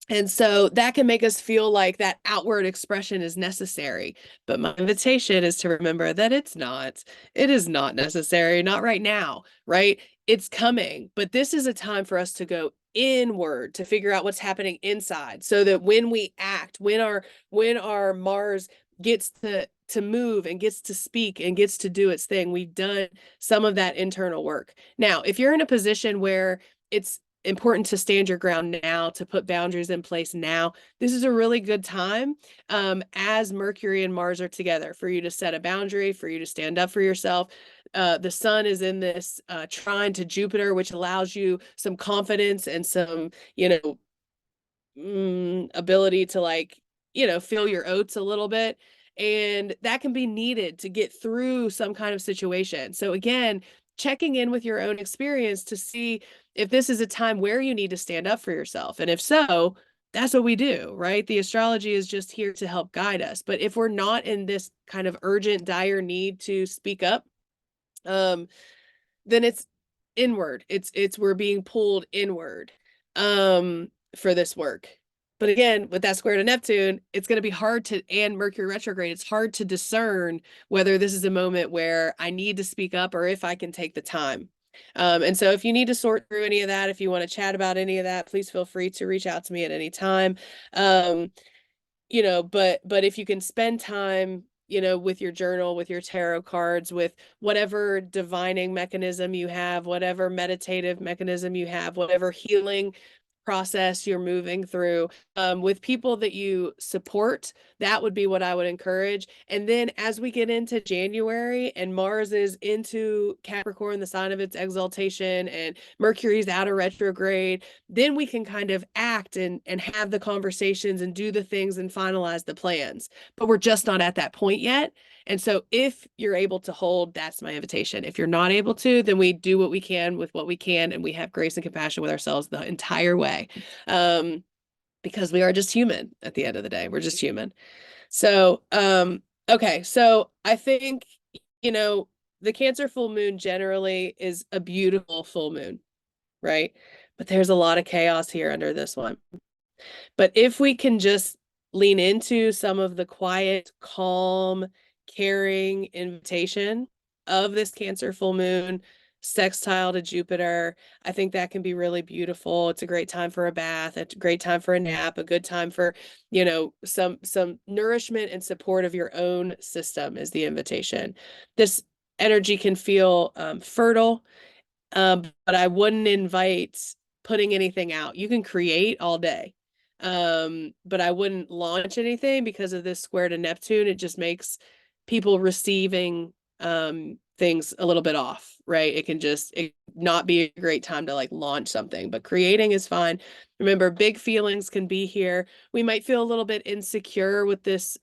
And so that can make us feel like that outward expression is necessary. But my invitation is to remember that it's not. It is not necessary, not right now, right? It's coming. But this is a time for us to go inward to figure out what's happening inside so that when we act, when our Mars gets to move and gets to speak and gets to do its thing, we've done some of that internal work. Now, if you're in a position where it's important to stand your ground now, to put boundaries in place now, this is a really good time, as Mercury and Mars are together, for you to set a boundary, for you to stand up for yourself. The sun is in this trine to Jupiter, which allows you some confidence and some, ability to feel your oats a little bit. And that can be needed to get through some kind of situation. So again, checking in with your own experience to see if this is a time where you need to stand up for yourself. And if so, that's what we do, right? The astrology is just here to help guide us. But if we're not in this kind of urgent, dire need to speak up, then it's inward. It's we're being pulled inward for this work. But again, with that square to Neptune, it's going to be hard and Mercury retrograde, it's hard to discern whether this is a moment where I need to speak up or if I can take the time. And so if you need to sort through any of that, if you want to chat about any of that, please feel free to reach out to me at any time. Um, but if you can spend time, with your journal, with your tarot cards, with whatever divining mechanism you have, whatever meditative mechanism you have, whatever healing process you're moving through, with people that you support, that would be what I would encourage. And then as we get into January and Mars is into Capricorn, the sign of its exaltation, and Mercury's out of retrograde, then we can kind of act and have the conversations and do the things and finalize the plans. But we're just not at that point yet. And so if you're able to hold, that's my invitation. If you're not able to, then we do what we can with what we can, and we have grace and compassion with ourselves the entire way. Because we are just human at the end of the day. We're just human. So, okay. So I think, the Cancer full moon generally is a beautiful full moon, right? But there's a lot of chaos here under this one. But if we can just lean into some of the quiet, calm, caring invitation of this Cancer full moon, sextile to Jupiter, I think that can be really beautiful. It's a great time for a bath, a great time for a nap, a good time for, some nourishment and support of your own system is the invitation. This energy can feel fertile, but I wouldn't invite putting anything out. You can create all day. But I wouldn't launch anything because of this square to Neptune. It just makes people receiving things a little bit off, right? It not be a great time to like launch something, but creating is fine. Remember, big feelings can be here. We might feel a little bit insecure with this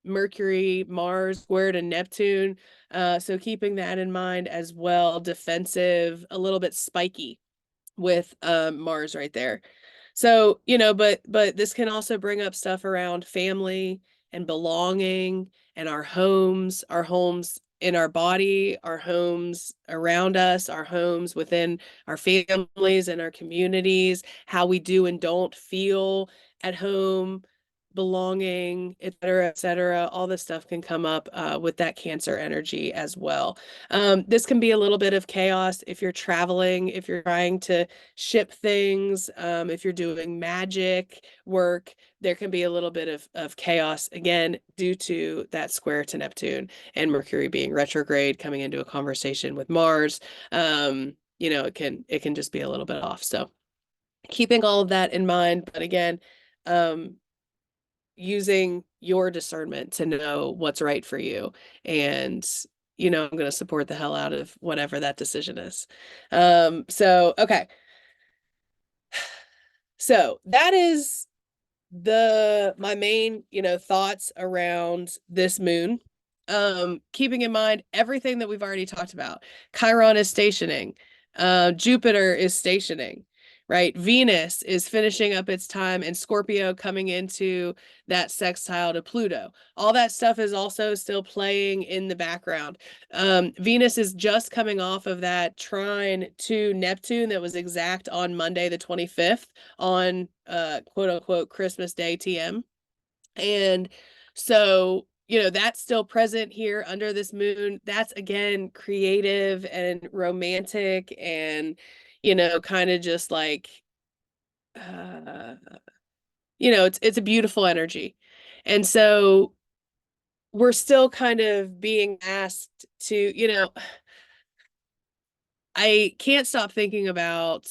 Mercury, Mars square to Neptune. So keeping that in mind as well, defensive, a little bit spiky with Mars right there. So, but this can also bring up stuff around family and belonging and our homes in our body, our homes around us, our homes within our families and our communities, how we do and don't feel at home, belonging, et cetera. All this stuff can come up with that Cancer energy as well. This can be a little bit of chaos if you're traveling, if you're trying to ship things, if you're doing magic work, there can be a little bit of chaos again due to that square to Neptune and Mercury being retrograde coming into a conversation with Mars. It can just be a little bit off. So keeping all of that in mind, but again, using your discernment to know what's right for you. And, I'm going to support the hell out of whatever that decision is. Okay. So that is my main, thoughts around this moon. Keeping in mind everything that we've already talked about. Chiron is stationing. Jupiter is stationing, right? Venus is finishing up its time, and Scorpio coming into that sextile to Pluto. All that stuff is also still playing in the background. Venus is just coming off of that trine to Neptune that was exact on Monday, the 25th, on quote unquote Christmas Day TM. And so, that's still present here under this moon. That's again creative and romantic and, kind of just like, it's a beautiful energy. And so we're still kind of being asked to, I can't stop thinking about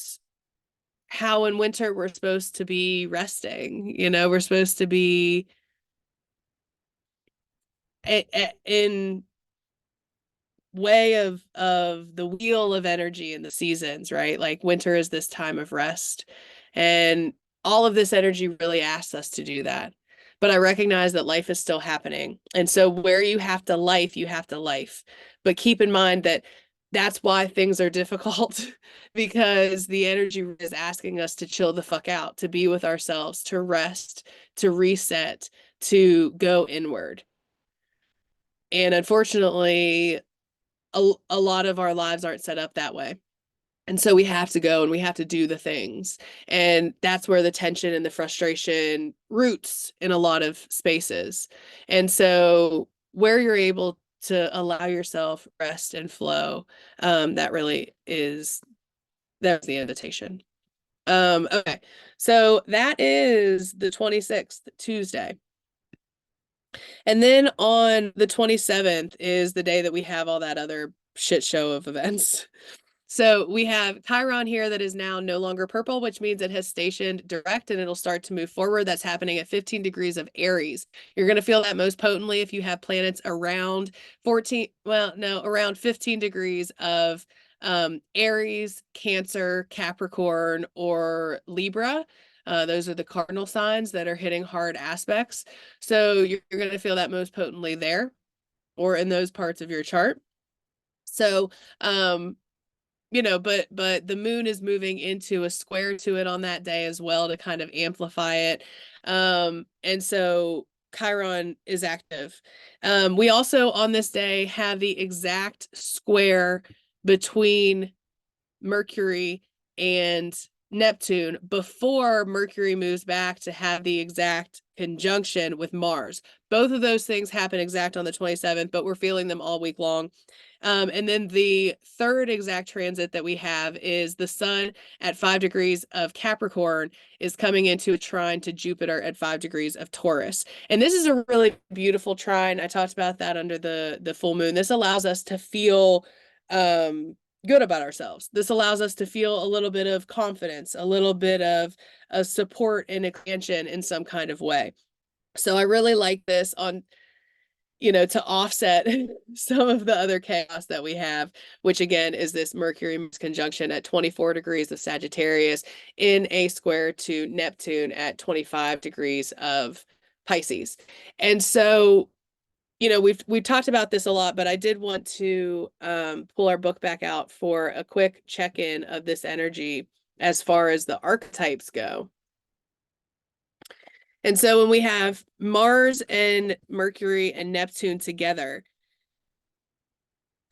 how in winter we're supposed to be resting. We're supposed to be in way of the wheel of energy in the seasons, right? Like winter is this time of rest, and all of this energy really asks us to do that. But I recognize that life is still happening, and so where you have to life, you have to life. But keep in mind that that's why things are difficult because the energy is asking us to chill the fuck out, to be with ourselves, to rest, to reset, to go inward. And unfortunately, a lot of our lives aren't set up that way. And so we have to go and we have to do the things. And that's where the tension and the frustration roots in a lot of spaces. And so where you're able to allow yourself rest and flow. That really is, that's the invitation. Okay, so that is the 26th, Tuesday. And then on the 27th is the day that we have all that other shit show of events. So we have Chiron here that is now no longer purple, which means it has stationed direct and it'll start to move forward. That's happening at 15 degrees of Aries. You're going to feel that most potently if you have planets around 14, well, no, around 15 degrees of Aries, Cancer, Capricorn, or Libra. Those are the cardinal signs that are hitting hard aspects. So you're going to feel that most potently there or in those parts of your chart. So, you know, but the moon is moving into a square to it on that day as well to kind of amplify it. And so Chiron is active. We also on this day have the exact square between Mercury and Neptune before Mercury moves back to have the exact conjunction with Mars. Both of those things happen exact on the 27th, but we're feeling them all week long. And then the third exact transit that we have is the sun at 5 degrees of Capricorn is coming into a trine to Jupiter at 5 degrees of Taurus. And this is a really beautiful trine. I talked about that under the full moon. This allows us to feel good about ourselves. This allows us to feel a little bit of confidence, a little bit of a support and expansion in some kind of way. So I really like this on, you know, to offset some of the other chaos that we have, which again is this Mercury conjunction at 24 degrees of Sagittarius in a square to Neptune at 25 degrees of Pisces. And so, you know, we've talked about this a lot, but I did want to pull our book back out for a quick check-in of this energy as far as the archetypes go. And so when we have Mars and Mercury and Neptune together,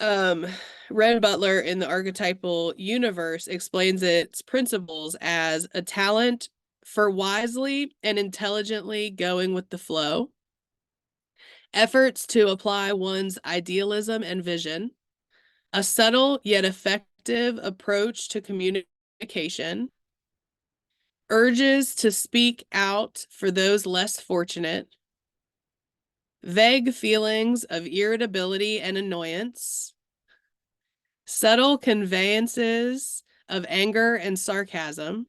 Red Butler in the archetypal universe explains its principles as a talent for wisely and intelligently going with the flow, efforts to apply one's idealism and vision, a subtle yet effective approach to communication, urges to speak out for those less fortunate, vague feelings of irritability and annoyance, subtle conveyances of anger and sarcasm,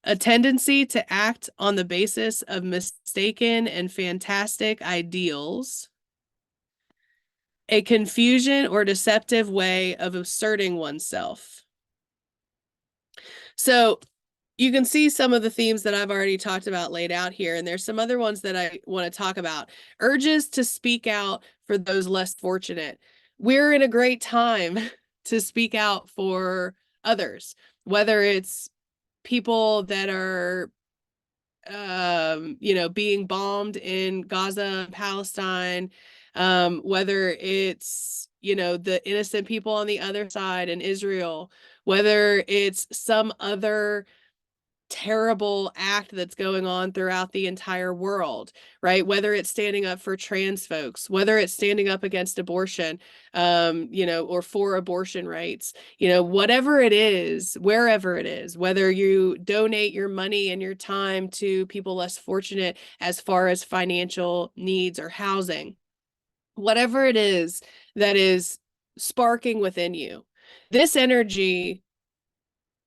a tendency to act on the basis of mistaken and fantastic ideals, a confusion or deceptive way of asserting oneself. So you can see some of the themes that I've already talked about laid out here, and there's some other ones that I want to talk about. Urges to speak out for those less fortunate. We're in a great time to speak out for others, whether it's people that are you know, being bombed in Gaza, Palestine, whether it's, you know, the innocent people on the other side in Israel, whether it's some other terrible act that's going on throughout the entire world, right? Whether it's standing up for trans folks, whether it's standing up against abortion, you know, or for abortion rights, you know, whatever it is, wherever it is, whether you donate your money and your time to people less fortunate as far as financial needs or housing, whatever it is that is sparking within you, this energy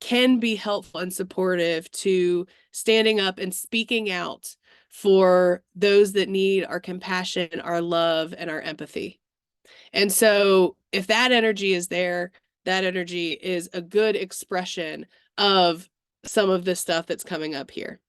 can be helpful and supportive to standing up and speaking out for those that need our compassion, our love, and our empathy. And so if that energy is there, that energy is a good expression of some of the stuff that's coming up here.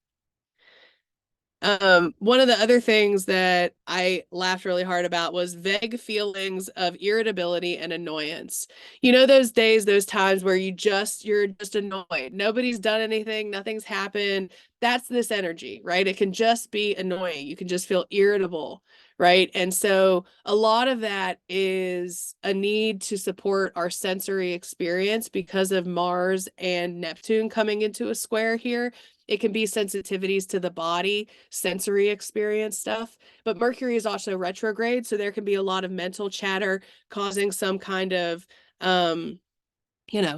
One of the other things that I laughed really hard about was vague feelings of irritability and annoyance. You know, those days, those times where you're just annoyed. Nobody's done anything, nothing's happened. That's this energy, right? It can just be annoying. You can just feel irritable, right? And so a lot of that is a need to support our sensory experience because of Mars and Neptune coming into a square here. It can be sensitivities to the body, sensory experience stuff. But Mercury is also retrograde, so there can be a lot of mental chatter causing some kind of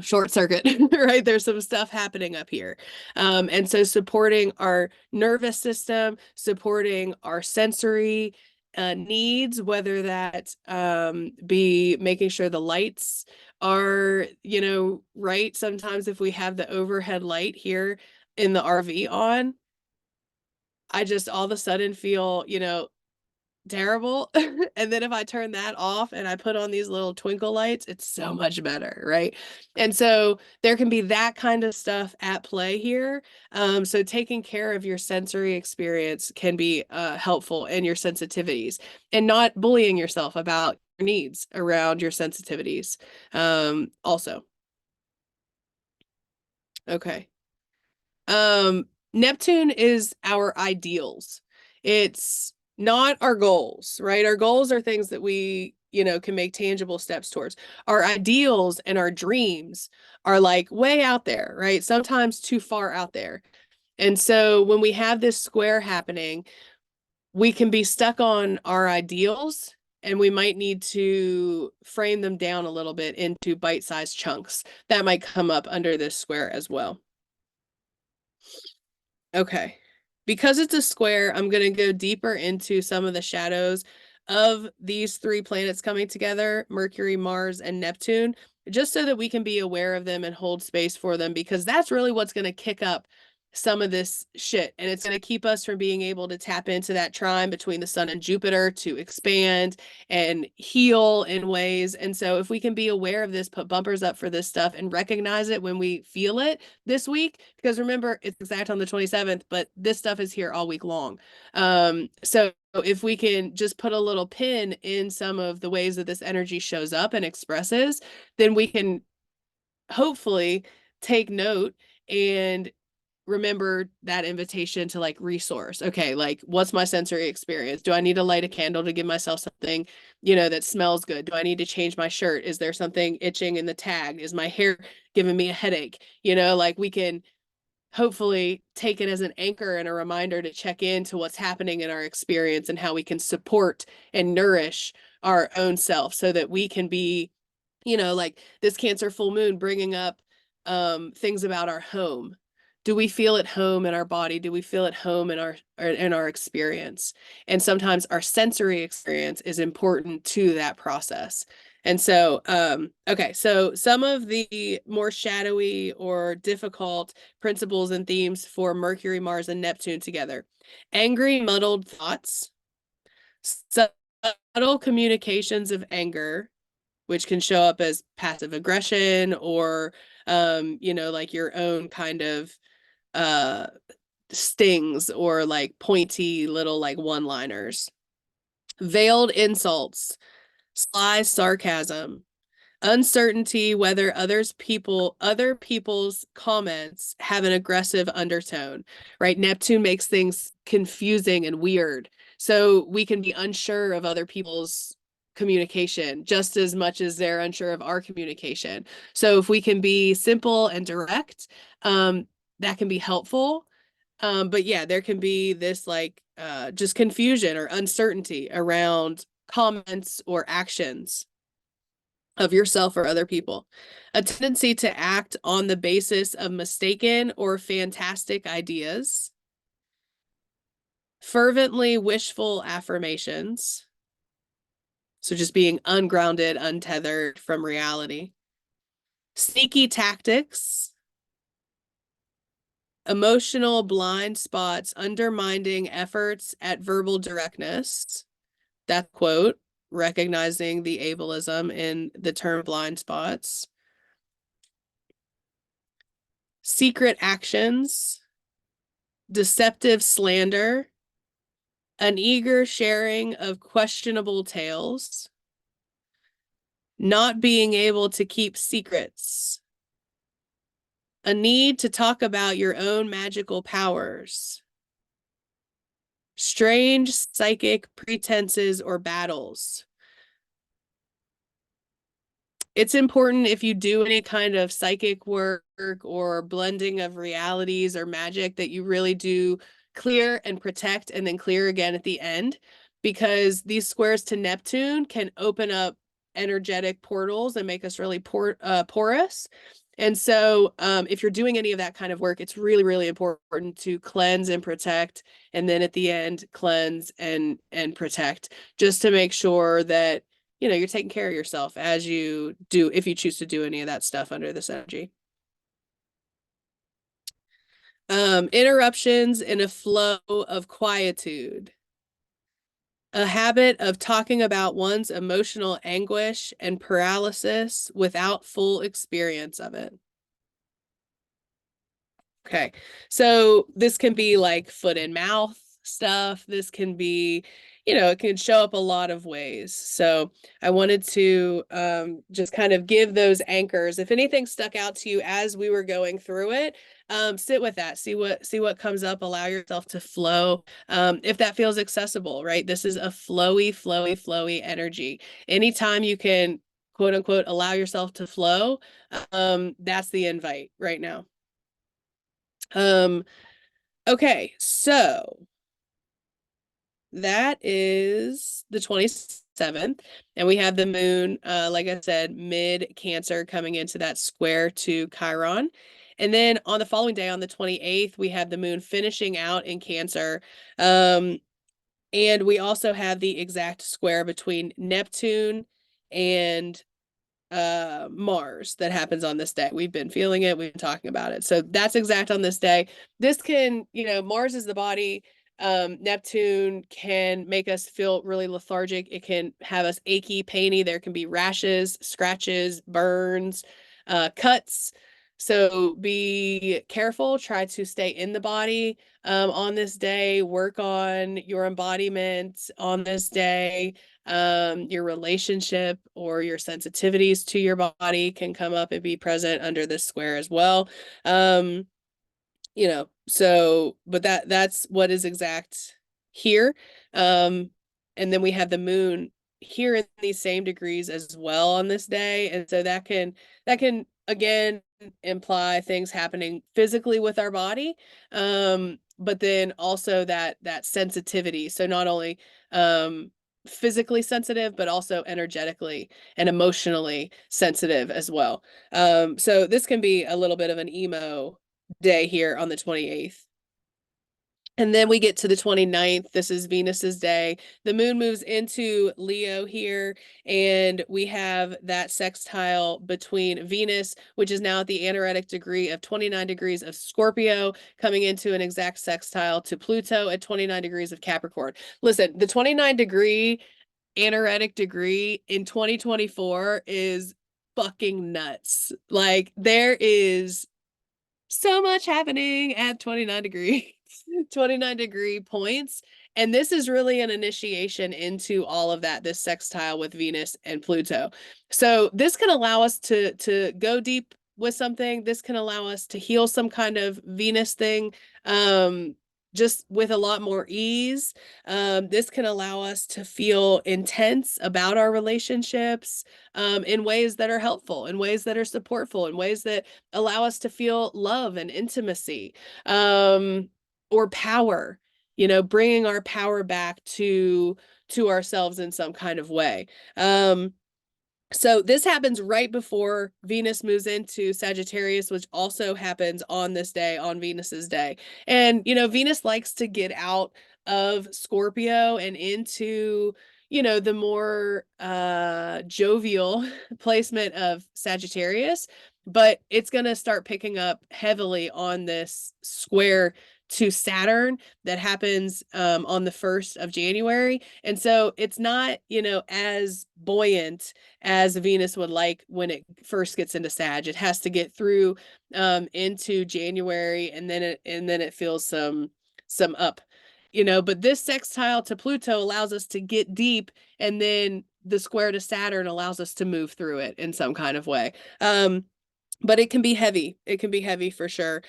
short circuit, right? There's some stuff happening up here. And so supporting our nervous system, supporting our sensory needs, whether that be making sure the lights are, right. Sometimes if we have the overhead light here in the RV on, I just all of a sudden feel, terrible. And then if I turn that off and I put on these little twinkle lights, it's so much better, right? And so there can be that kind of stuff at play here. So taking care of your sensory experience can be helpful in your sensitivities, and not bullying yourself about your needs around your sensitivities. Also. Okay. Neptune is our ideals. It's not our goals, right? Our goals are things that we, can make tangible steps towards. Our ideals and our dreams are like way out there, right? Sometimes too far out there. And so when we have this square happening, we can be stuck on our ideals, and we might need to frame them down a little bit into bite-sized chunks. That might come up under this square as well. Okay. Because it's a square, I'm going to go deeper into some of the shadows of these three planets coming together, Mercury, Mars, and Neptune, just so that we can be aware of them and hold space for them, because that's really what's going to kick up some of this shit. And it's going to keep us from being able to tap into that trine between the sun and Jupiter to expand and heal in ways. And so if we can be aware of this, put bumpers up for this stuff, and recognize it when we feel it this week, because remember, it's exact on the 27th, but this stuff is here all week long. So if we can just put a little pin in some of the ways that this energy shows up and expresses, then we can hopefully take note and remember that invitation to like resource. Okay, like what's my sensory experience? Do I need to light a candle to give myself something, that smells good? Do I need to change my shirt? Is there something itching in the tag? Is my hair giving me a headache? Like we can hopefully take it as an anchor and a reminder to check into what's happening in our experience and how we can support and nourish our own self, so that we can be, like this Cancer full moon bringing up things about our home. Do we feel at home in our body? Do we feel at home in our experience? And sometimes our sensory experience is important to that process. And so, okay, so some of the more shadowy or difficult principles and themes for Mercury, Mars, and Neptune together: angry, muddled thoughts, subtle communications of anger, which can show up as passive aggression or, like your own kind of uh stings or like pointy little like one-liners, veiled insults, sly sarcasm, uncertainty whether other people's comments have an aggressive undertone, right? Neptune makes things confusing and weird, so we can be unsure of other people's communication just as much as they're unsure of our communication. So if we can be simple and direct, that can be helpful. But yeah, there can be this like just confusion or uncertainty around comments or actions of yourself or other people. A tendency to act on the basis of mistaken or fantastic ideas. Fervently wishful affirmations. So just being ungrounded, untethered from reality. Sneaky tactics. Emotional blind spots undermining efforts at verbal directness. That quote, recognizing the ableism in the term blind spots. Secret actions, deceptive slander, an eager sharing of questionable tales, not being able to keep secrets, a need to talk about your own magical powers, strange psychic pretenses or battles. It's important if you do any kind of psychic work or blending of realities or magic that you really do clear and protect and then clear again at the end, because these squares to Neptune can open up energetic portals and make us really porous. And so if you're doing any of that kind of work, it's really, really important to cleanse and protect, and then at the end, cleanse and protect, just to make sure that you're taking care of yourself as you do, if you choose to do any of that stuff under this energy. Interruptions in a flow of quietude. A habit of talking about one's emotional anguish and paralysis without full experience of it. Okay, so this can be like foot and mouth stuff. This can be, it can show up a lot of ways. So I wanted to just kind of give those anchors. If anything stuck out to you as we were going through it, sit with that, see what comes up, allow yourself to flow. If that feels accessible, right? This is a flowy energy. Anytime you can, quote unquote, allow yourself to flow, that's the invite right now. Okay, so that is the 27th, and we have the moon, like I said, mid-Cancer, coming into that square to Chiron. And then on the following day, on the 28th, we have the moon finishing out in Cancer. And we also have the exact square between Neptune and Mars that happens on this day. We've been feeling it, we've been talking about it. So that's exact on this day. This can, Mars is the body. Neptune can make us feel really lethargic. It can have us achy, painy. There can be rashes, scratches, burns, cuts. So be careful, try to stay in the body on this day, work on your embodiment on this day. Your relationship or your sensitivities to your body can come up and be present under this square as well. So, but that's what is exact here. And then we have the moon here in these same degrees as well on this day. And so that can again imply things happening physically with our body. But then also that sensitivity. So not only physically sensitive, but also energetically and emotionally sensitive as well. So this can be a little bit of an emo day here on the 28th. And then we get to the 29th. This is Venus's day. The moon moves into Leo here, and we have that sextile between Venus, which is now at the anaretic degree of 29 degrees of Scorpio, coming into an exact sextile to Pluto at 29 degrees of Capricorn. Listen, the 29-degree anaretic degree in 2024 is fucking nuts. Like, there is so much happening at 29 degree points. And this is really an initiation into all of that, this sextile with Venus and Pluto. So this can allow us to go deep with something. This can allow us to heal some kind of Venus thing, just with a lot more ease. This can allow us to feel intense about our relationships, in ways that are helpful, in ways that are supportful, in ways that allow us to feel love and intimacy, or power, bringing our power back to ourselves in some kind of way. So this happens right before Venus moves into Sagittarius, which also happens on this day, on Venus's day. And, Venus likes to get out of Scorpio and into, the more jovial placement of Sagittarius, but it's going to start picking up heavily on this square to Saturn that happens on the 1st of January. And so it's not, as buoyant as Venus would like when it first gets into Sag. It has to get through into January, and then it feels some up. But this sextile to Pluto allows us to get deep, and then the square to Saturn allows us to move through it in some kind of way. But it can be heavy. It can be heavy for sure.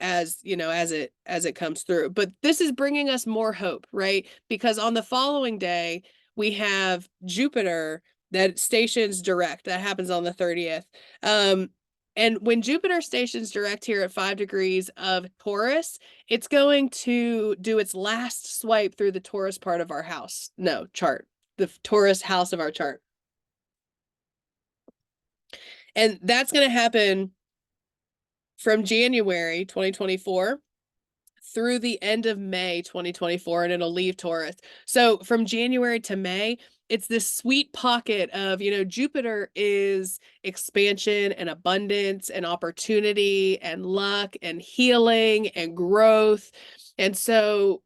As it comes through. But this is bringing us more hope, right? Because on the following day, we have Jupiter that stations direct. That happens on the 30th. And when Jupiter stations direct here at 5 degrees of Taurus, it's going to do its last swipe through the Taurus part of our house. No, chart. The Taurus house of our chart. And that's going to happen from January 2024 through the end of May 2024, and it'll leave Taurus. So from January to May, it's this sweet pocket of, Jupiter is expansion and abundance and opportunity and luck and healing and growth. And so,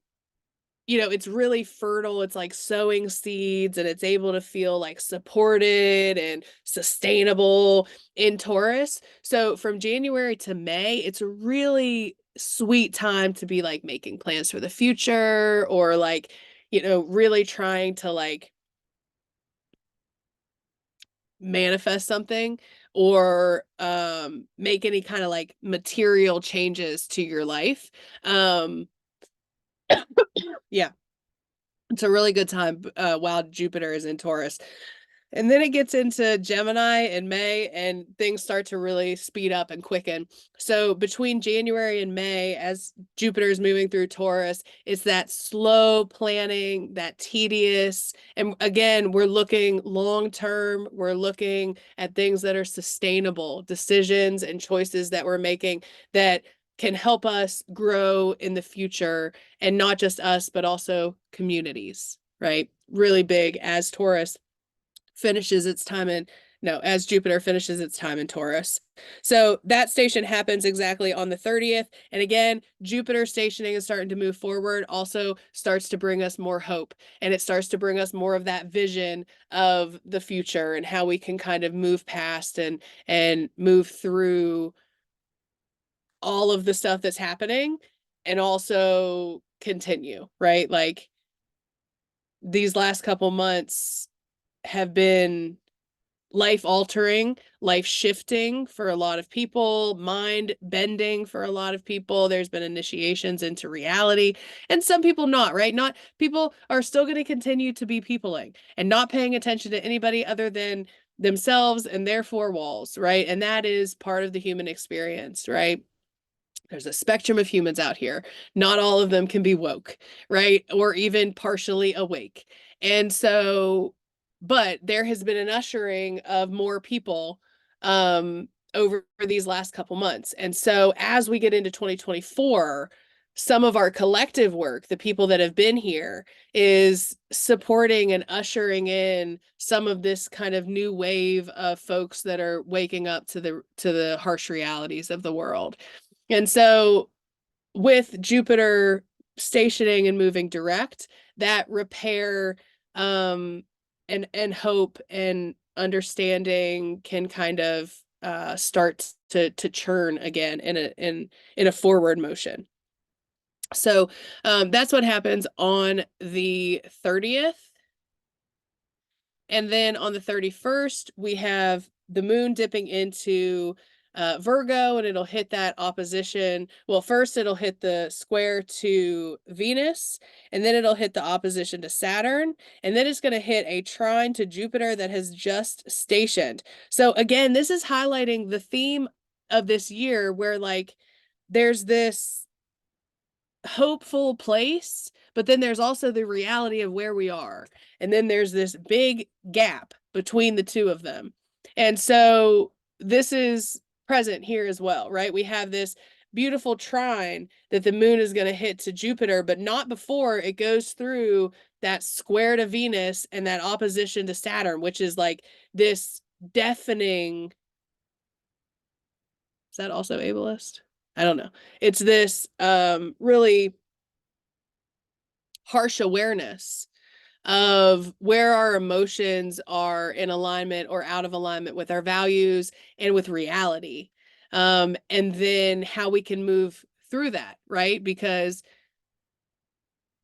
it's really fertile. It's like sowing seeds, and it's able to feel like supported and sustainable in Taurus. So from January to May, it's a really sweet time to be like making plans for the future, or like, really trying to like manifest something, or make any kind of like material changes to your life. Yeah, it's a really good time while Jupiter is in Taurus. And then it gets into Gemini in May, and things start to really speed up and quicken. So between January and May, as Jupiter is moving through Taurus, it's that slow planning, that tedious. And again, we're looking long term. We're looking at things that are sustainable, decisions and choices that we're making that can help us grow in the future, and not just us, but also communities, right? Really big as Taurus finishes its time in, no, as Jupiter finishes its time in Taurus. So that station happens exactly on the 30th. And again, Jupiter stationing and starting to move forward also starts to bring us more hope. And it starts to bring us more of that vision of the future and how we can kind of move past and move through all of the stuff that's happening, and also continue, right? Like, these last couple months have been life altering, life shifting for a lot of people, mind bending for a lot of people. There's been initiations into reality, and some people not, right? Not people are still going to continue to be peopling and not paying attention to anybody other than themselves and their four walls, right? And that is part of the human experience, right? There's a spectrum of humans out here. Not all of them can be woke, right? Or even partially awake. And so, but there has been an ushering of more people over these last couple months. And so as we get into 2024, some of our collective work, the people that have been here, is supporting and ushering in some of this kind of new wave of folks that are waking up to the harsh realities of the world. And so with Jupiter stationing and moving direct, that repair and hope and understanding can kind of start to churn again in a forward motion. So that's what happens on the 30th. And then on the 31st, we have the moon dipping into Virgo, and it'll hit that opposition. Well, first it'll hit the square to Venus, and then it'll hit the opposition to Saturn, and then it's going to hit a trine to Jupiter that has just stationed. So again, this is highlighting the theme of this year, where like there's this hopeful place, but then there's also the reality of where we are. And then there's this big gap between the two of them. And so this is present here as well, right? We have this beautiful trine that the moon is going to hit to Jupiter, but not before it goes through that square to Venus and that opposition to Saturn, which is like this deafening. Is that also ableist? I don't know. It's this really harsh awareness of where our emotions are in alignment or out of alignment with our values and with reality. And then how we can move through that, right? Because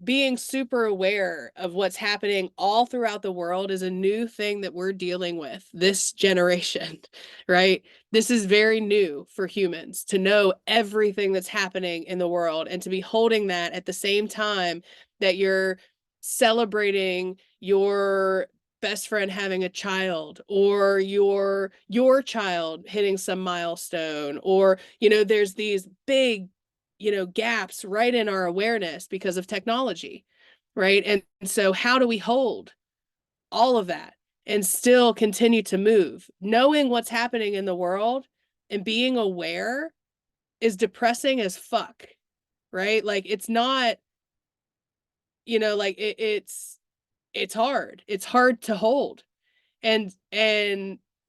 being super aware of what's happening all throughout the world is a new thing that we're dealing with this generation, right? This is very new for humans to know everything that's happening in the world, and to be holding that at the same time that you're celebrating your best friend having a child, or your child hitting some milestone, or, you know, there's these big, you know, gaps right in our awareness because of technology, right? And so how do we hold all of that and still continue to move? Knowing what's happening in the world and being aware is depressing as fuck, right? Like, it's not, you know, like it's hard. It's hard to hold. And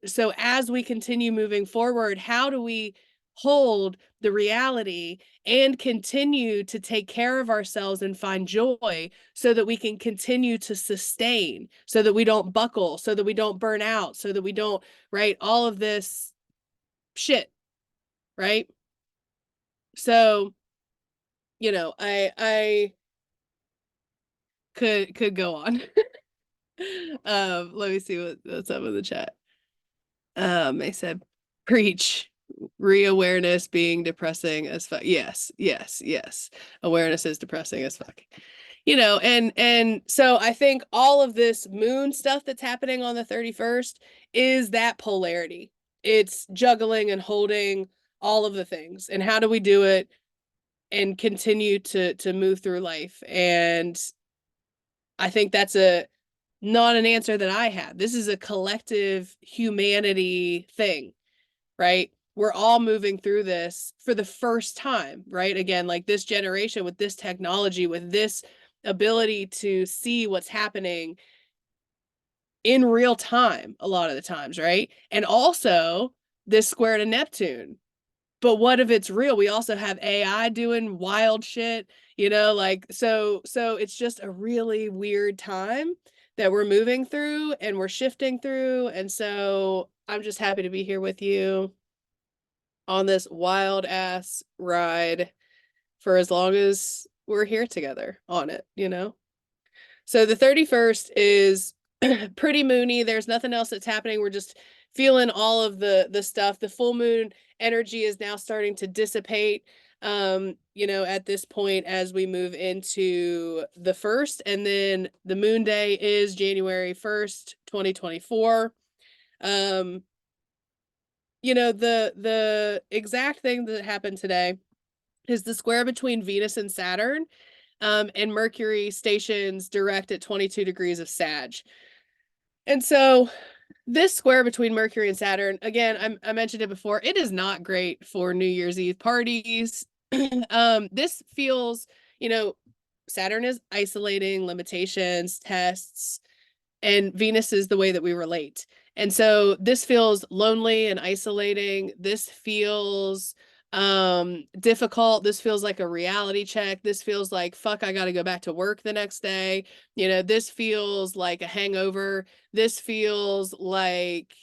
so as we continue moving forward, how do we hold the reality and continue to take care of ourselves and find joy so that we can continue to sustain, so that we don't buckle, so that we don't burn out, so that we don't, right? All of this shit, right? So, you know, I could go on. Let me see what's up in the chat. I said, preach. Re-awareness being depressing as fuck. Yes, yes, yes. Awareness is depressing as fuck. You know, and so I think all of this moon stuff that's happening on the 31st is that polarity. It's juggling and holding all of the things. And how do we do it and continue to move through life? And I think that's not an answer that I have. This is a collective humanity thing, right? We're all moving through this for the first time, right? Again, like this generation with this technology, with this ability to see what's happening in real time a lot of the times, right? And also this square to Neptune. But what if it's real? We also have AI doing wild shit, you know, like so it's just a really weird time that we're moving through and we're shifting through. And so I'm just happy to be here with you on this wild ass ride for as long as we're here together on it, you know? So the 31st is pretty moony. There's nothing else that's happening. We're just feeling all of the stuff. The full moon energy is now starting to dissipate, you know, at this point as we move into the 1st. And then the moon day is January 1st, 2024. You know, the exact thing that happened today is the square between Venus and Saturn, and Mercury stations direct at 22 degrees of Sag. And so this square between Mercury and Saturn, again, I mentioned it before, it is not great for New Year's Eve parties. This feels, you know, Saturn is isolating, limitations, tests, and Venus is the way that we relate. And so this feels lonely and isolating. This feels difficult. This feels like a reality check. This feels like, fuck, I got to go back to work the next day. You know, this feels like a hangover. This feels like,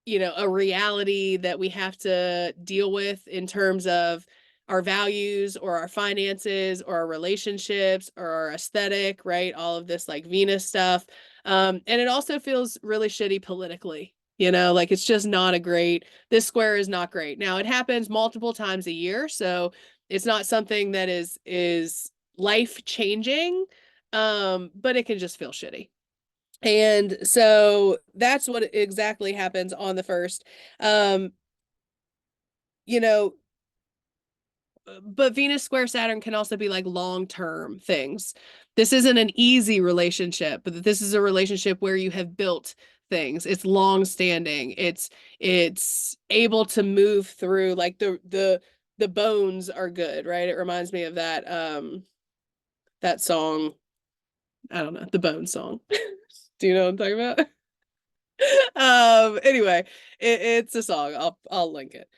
you know, a reality that we have to deal with in terms of our values or our finances or our relationships or our aesthetic, right? All of this like Venus stuff. And it also feels really shitty politically, you know, like it's just not this square is not great. Now it happens multiple times a year, so it's not something that is life changing, but it can just feel shitty. And so that's what exactly happens on the 1st. You know, but Venus square Saturn can also be like long-term things. This isn't an easy relationship, but this is a relationship where you have built things. It's long-standing. It's able to move through, like the bones are good, right? It reminds me of that song. I don't know, the Bone song. Do you know what I'm talking about? Anyway, it's a song. I'll link it.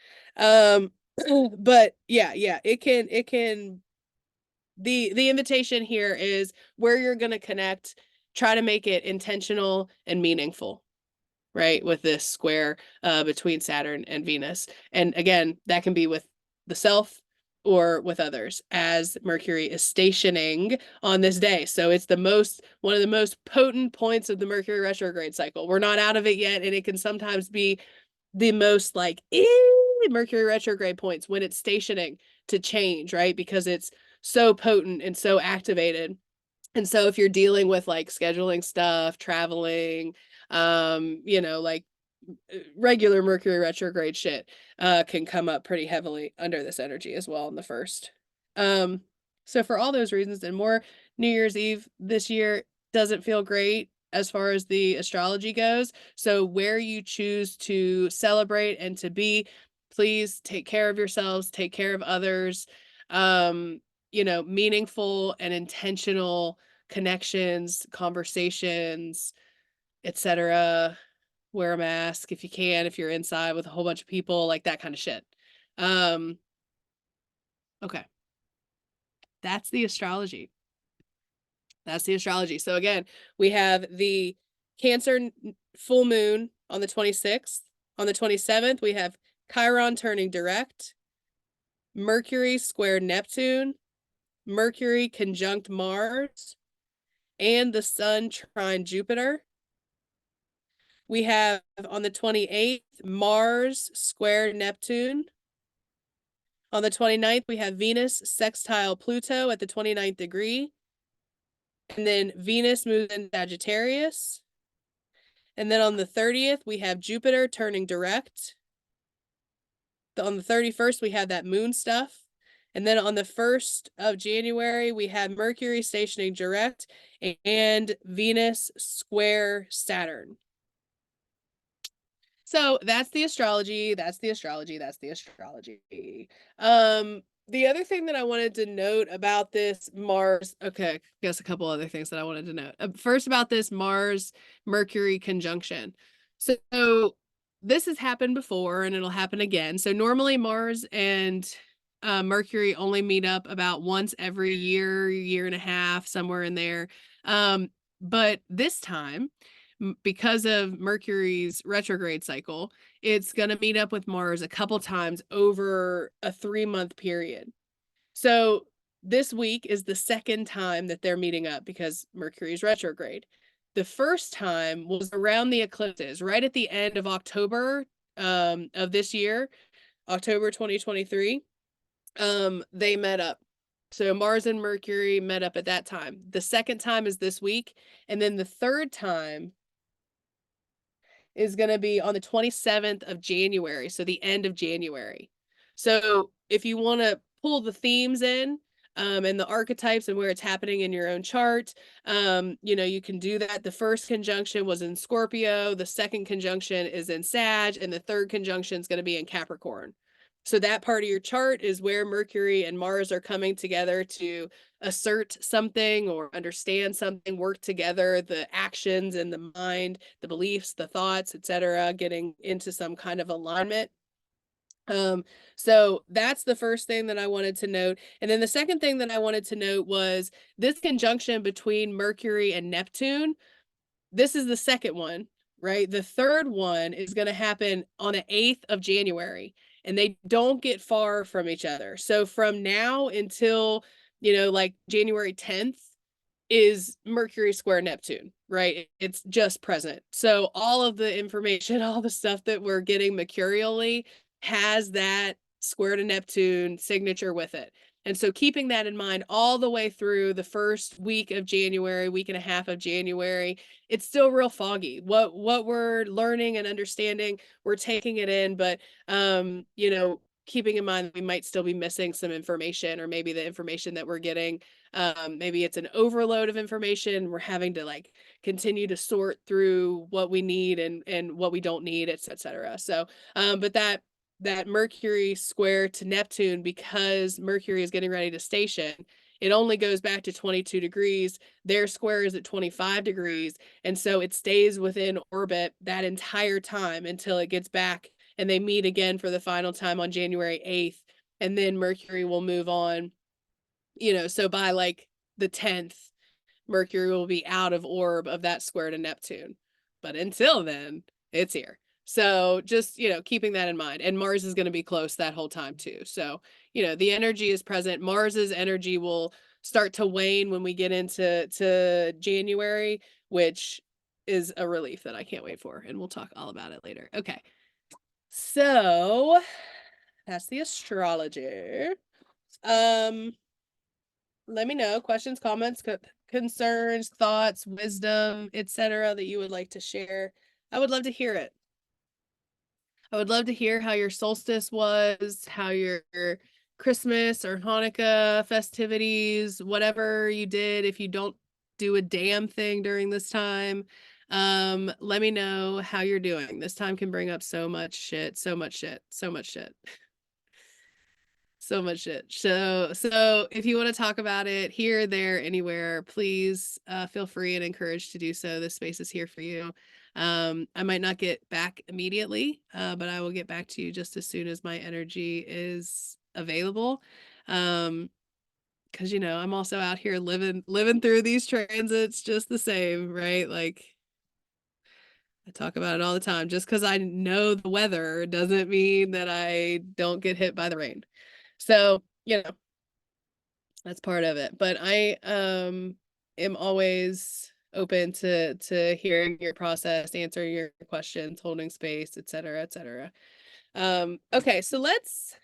But yeah, it can the invitation here is where you're going to connect, try to make it intentional and meaningful, right? With this square between Saturn and Venus. And again, that can be with the self or with others as Mercury is stationing on this day. So it's one of the most potent points of the Mercury retrograde cycle. We're not out of it yet, and it can sometimes be the most like Mercury retrograde points when it's stationing to change, right? Because it's so potent and so activated. And so if you're dealing with like scheduling stuff, traveling, like regular Mercury retrograde shit can come up pretty heavily under this energy as well in the first. So for all those reasons and more, New Year's Eve this year doesn't feel great as far as the astrology goes. So where you choose to celebrate and to be, please take care of yourselves, take care of others. Meaningful and intentional connections, conversations, etc. Wear a mask if you can, if you're inside with a whole bunch of people, like that kind of shit. Okay. That's the astrology. That's the astrology. So again, we have the Cancer full moon on the 26th. On the 27th, we have Chiron turning direct, Mercury square Neptune, Mercury conjunct Mars, and the Sun trine Jupiter. We have on the 28th, Mars square Neptune. On the 29th, we have Venus sextile Pluto at the 29th degree. And then Venus moves in Sagittarius. And then on the 30th, we have Jupiter turning direct. On the 31st, we have that moon stuff. And then on the 1st of January, we have Mercury stationing direct and Venus square Saturn. So that's the astrology. That's the astrology. That's the astrology. The other thing that I wanted to note about this Mars, okay, I guess a couple other things that I wanted to note. First, about this Mars Mercury conjunction. So this has happened before and it'll happen again. So normally Mars and Mercury only meet up about once every year and a half, somewhere in there. But this time, because of Mercury's retrograde cycle, it's going to meet up with Mars a couple times over a 3-month period. So this week is the second time that they're meeting up because Mercury's retrograde. The first time was around the eclipses, right at the end of October of this year, October 2023. They met up. So Mars and Mercury met up at that time. The second time is this week. And then the third time is going to be on the 27th of January, so the end of January. So if you want to pull the themes in and the archetypes and where it's happening in your own chart, you can do that. The first conjunction was in Scorpio, the second conjunction is in Sag, and the third conjunction is going to be in Capricorn. So that part of your chart is where Mercury and Mars are coming together to assert something or understand something, work together, the actions and the mind, the beliefs, the thoughts, etc., getting into some kind of alignment. So that's the first thing that I wanted to note. And then the second thing that I wanted to note was this conjunction between Mercury and Neptune. This is the second one, right? The third one is going to happen on the 8th of January, and they don't get far from each other. So from now until, like January 10th is Mercury square Neptune, right? It's just present. So all of the information, all the stuff that we're getting mercurially has that square to Neptune signature with it. And so keeping that in mind all the way through the first week of January, week and a half of January, it's still real foggy. What we're learning and understanding, we're taking it in, but keeping in mind that we might still be missing some information, or maybe the information that we're getting, maybe it's an overload of information. We're having to like continue to sort through what we need and what we don't need, etc. So, but that Mercury square to Neptune, because Mercury is getting ready to station, it only goes back to 22 degrees. Their square is at 25 degrees. And so it stays within orbit that entire time until it gets back and they meet again for the final time on January 8th. And then Mercury will move on, so by like the 10th, Mercury will be out of orb of that square to Neptune. But until then, it's here. So just, keeping that in mind. And Mars is going to be close that whole time too. So, the energy is present. Mars's energy will start to wane when we get into January, which is a relief that I can't wait for. And we'll talk all about it later. Okay. So that's the astrology. Let me know, questions, comments, concerns, thoughts, wisdom, etc. that you would like to share, I would love to hear it. I would love to hear how your solstice was, how your Christmas or Hanukkah festivities, whatever you did. If you don't do a damn thing during this time, let me know how you're doing. This time can bring up so much shit, so much shit, so much shit. So much shit. So if you want to talk about it here, there, anywhere, please feel free and encouraged to do so. This space is here for you. I might not get back immediately, but I will get back to you just as soon as my energy is available. Because I'm also out here living through these transits just the same, right? Like I talk about it all the time. Just because I know the weather doesn't mean that I don't get hit by the rain. So, that's part of it. But I am always open to hearing your process, answering your questions, holding space, et cetera, et cetera. Okay, so let's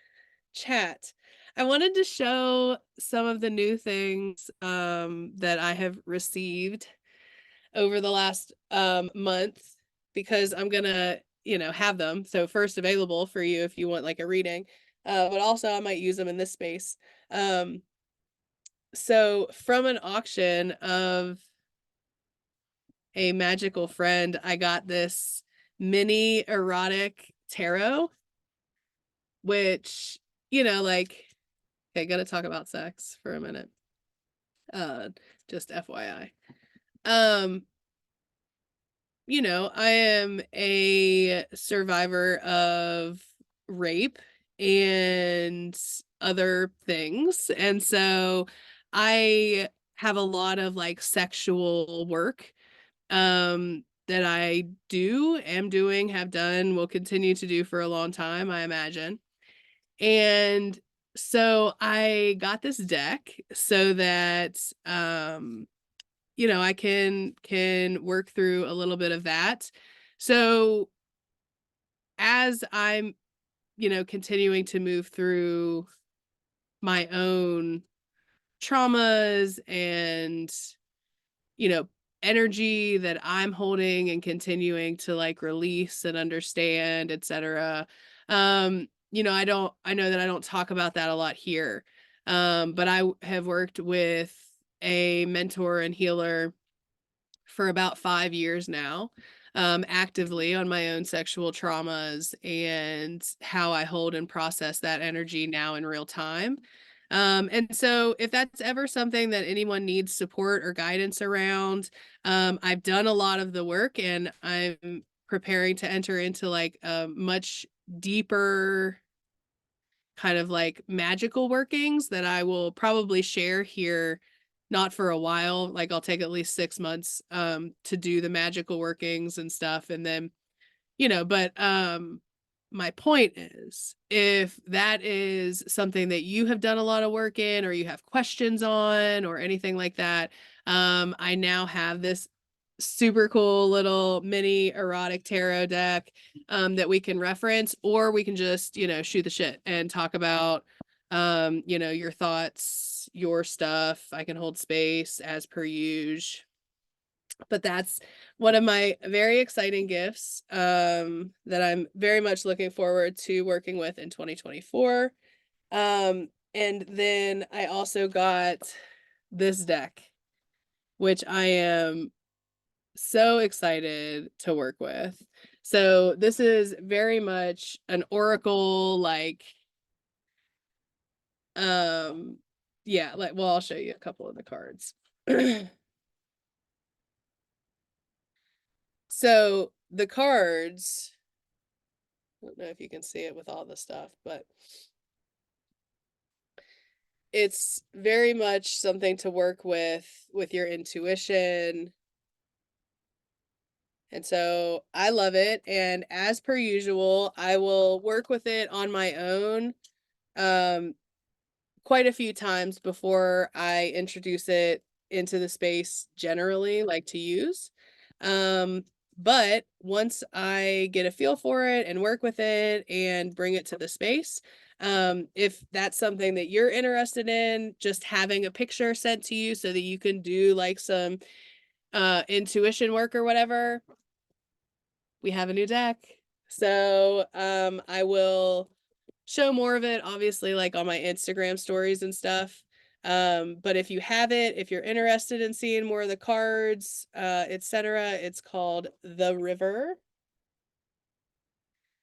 chat. I wanted to show some of the new things that I have received over the last month because I'm gonna, have them. So first available for you if you want like a reading. But also I might use them in this space. So from an auction of a magical friend, I got this mini erotic tarot, which, like, okay, gotta talk about sex for a minute. Just FYI. I am a survivor of rape and other things. And so I have a lot of like sexual work that I am doing, have done, will continue to do for a long time, I imagine. And so I got this deck so that I can work through a little bit of that. So as I'm, continuing to move through my own traumas and, energy that I'm holding and continuing to like release and understand, etc. I know that I don't talk about that a lot here. But I have worked with a mentor and healer for about 5 years now, actively on my own sexual traumas and how I hold and process that energy now in real time. And so if that's ever something that anyone needs support or guidance around, I've done a lot of the work and I'm preparing to enter into like a much deeper kind of like magical workings that I will probably share here, not for a while. Like I'll take at least 6 months to do the magical workings and stuff. And then, but my point is if that is something that you have done a lot of work in or you have questions on or anything like that, I now have this super cool little mini erotic tarot deck that we can reference, or we can just, shoot the shit and talk about, your thoughts, your stuff. I can hold space as per usual. But that's one of my very exciting gifts that I'm very much looking forward to working with in 2024. And then I also got this deck, which I am so excited to work with. So this is very much an oracle, like, yeah, like, well, I'll show you a couple of the cards. So the cards, I don't know if you can see it with all the stuff, but it's very much something to work with your intuition. And so I love it. And as per usual, I will work with it on my own quite a few times before I introduce it into the space generally, like to use. But once I get a feel for it and work with it and bring it to the space, if that's something that you're interested in, just having a picture sent to you so that you can do like some intuition work or whatever, we have a new deck. So I will show more of it, obviously, like on my Instagram stories and stuff. But if you have it, if you're interested in seeing more of the cards, etc., it's called The River.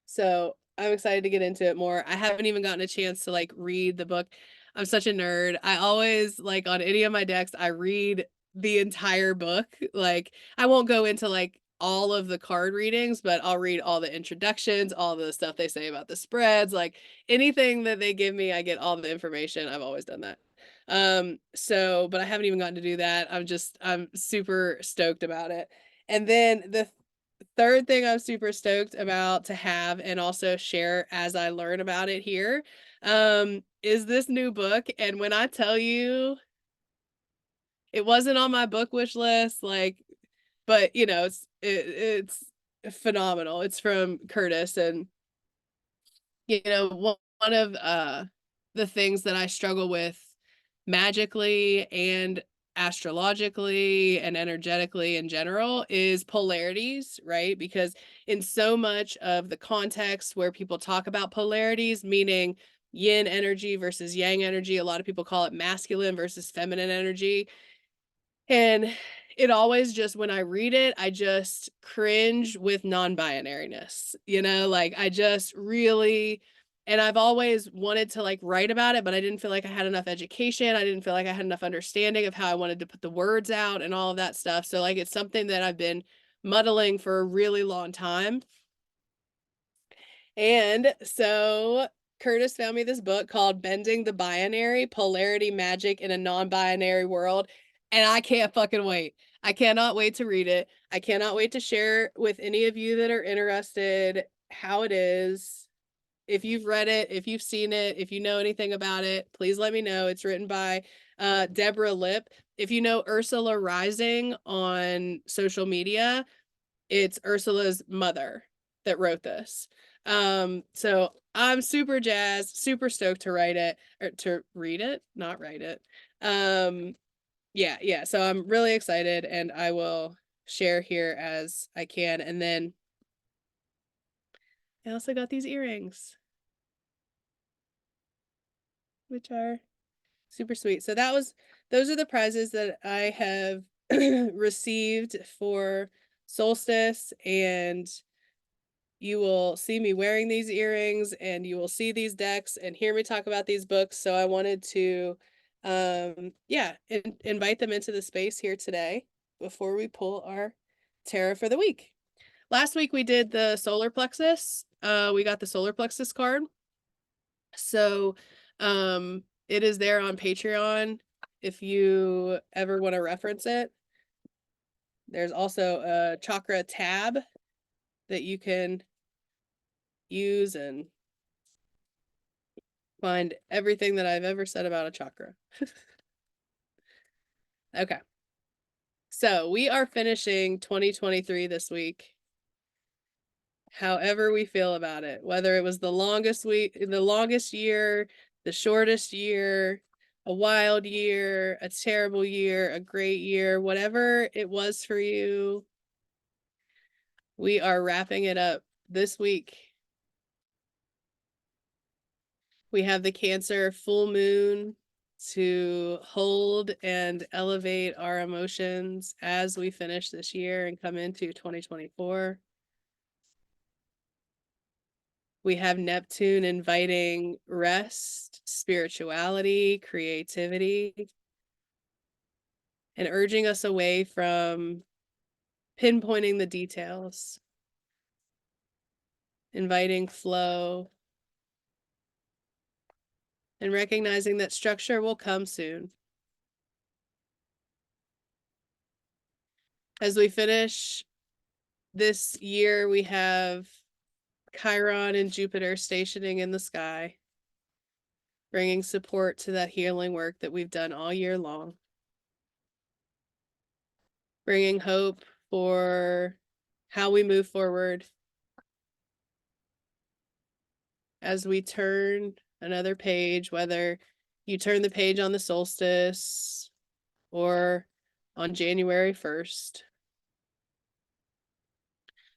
So I'm excited to get into it more. I haven't even gotten a chance to like read the book. I'm such a nerd. I always like on any of my decks, I read the entire book. Like I won't go into like all of the card readings, but I'll read all the introductions, all the stuff they say about the spreads, like anything that they give me, I get all the information. I've always done that. But I haven't even gotten to do that. I'm super stoked about it. And then the third thing I'm super stoked about to have and also share as I learn about it here, is this new book. And when I tell you it wasn't on my book wish list, like, but you know, it's phenomenal. It's from Curtis, and you know, one of the things that I struggle with magically and astrologically and energetically in general is polarities, right? Because in so much of the context where people talk about polarities, meaning yin energy versus yang energy, a lot of people call it masculine versus feminine energy. And it always just, when I read it, I just cringe with non-binariness, you know, like I just really, and I've always wanted to like write about it, but I didn't feel like I had enough education. I didn't feel like I had enough understanding of how I wanted to put the words out and all of that stuff. So like, it's something that I've been muddling for a really long time. And so Curtis found me this book called Bending the Binary: Polarity Magic in a Non-Binary World. And I can't fucking wait. I cannot wait to read it. I cannot wait to share with any of you that are interested how it is. If you've read it, if you've seen it, if you know anything about it, please let me know. It's written by Deborah Lipp. If you know Ursula Rising on social media, it's Ursula's mother that wrote this. So I'm super jazzed, super stoked to write it, or to read it, not write it. Yeah. So I'm really excited, and I will share here as I can. And then I also got these earrings, which are super sweet. So those are the prizes that I have received for solstice, and you will see me wearing these earrings, and you will see these decks and hear me talk about these books. So I wanted to invite them into the space here today before we pull our tarot for the week. Last week we did the solar plexus. We got the solar plexus card. So it is there on Patreon if you ever want to reference it. There's also a chakra tab that you can use and find everything that I've ever said about a chakra. Okay. So we are finishing 2023 this week. However we feel about it, whether it was the longest week, the longest year, the shortest year, a wild year, a terrible year, a great year, whatever it was for you, we are wrapping it up this week. We have the Cancer full moon to hold and elevate our emotions as we finish this year and come into 2024. We have Neptune inviting rest, spirituality, creativity, and urging us away from pinpointing the details, inviting flow, and recognizing that structure will come soon. As we finish this year, we have Chiron and Jupiter stationing in the sky, bringing support to that healing work that we've done all year long, bringing hope for how we move forward as we turn another page, whether you turn the page on the solstice or on January 1st.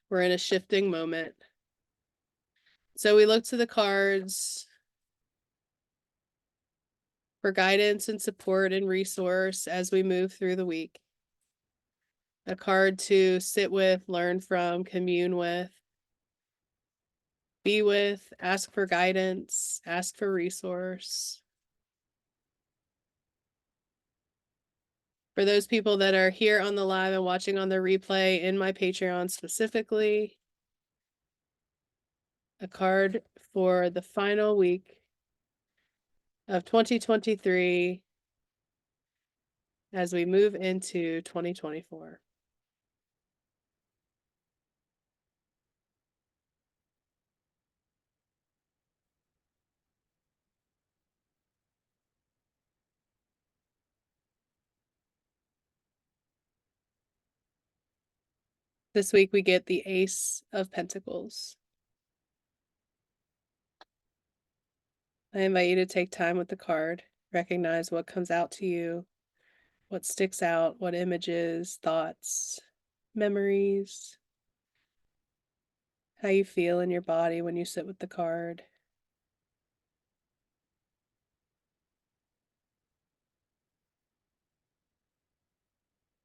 We're in a shifting moment. So we look to the cards for guidance and support and resource as we move through the week. A card to sit with, learn from, commune with, be with, ask for guidance, ask for resource. For those people that are here on the live and watching on the replay in my Patreon specifically, a card for the final week of 2023 as we move into 2024. This week we get the Ace of Pentacles. I invite you to take time with the card, recognize what comes out to you, what sticks out, what images, thoughts, memories, how you feel in your body when you sit with the card.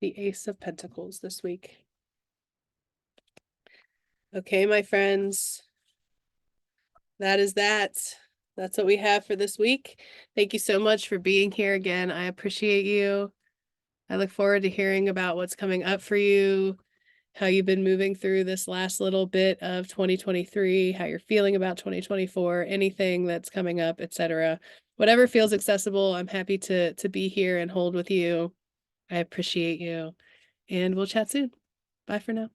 The Ace of Pentacles this week. Okay, my friends, that is that. That's what we have for this week. Thank you so much for being here again. I appreciate you. I look forward to hearing about what's coming up for you, how you've been moving through this last little bit of 2023, how you're feeling about 2024, anything that's coming up, etc. Whatever feels accessible, I'm happy to be here and hold with you. I appreciate you. And we'll chat soon. Bye for now.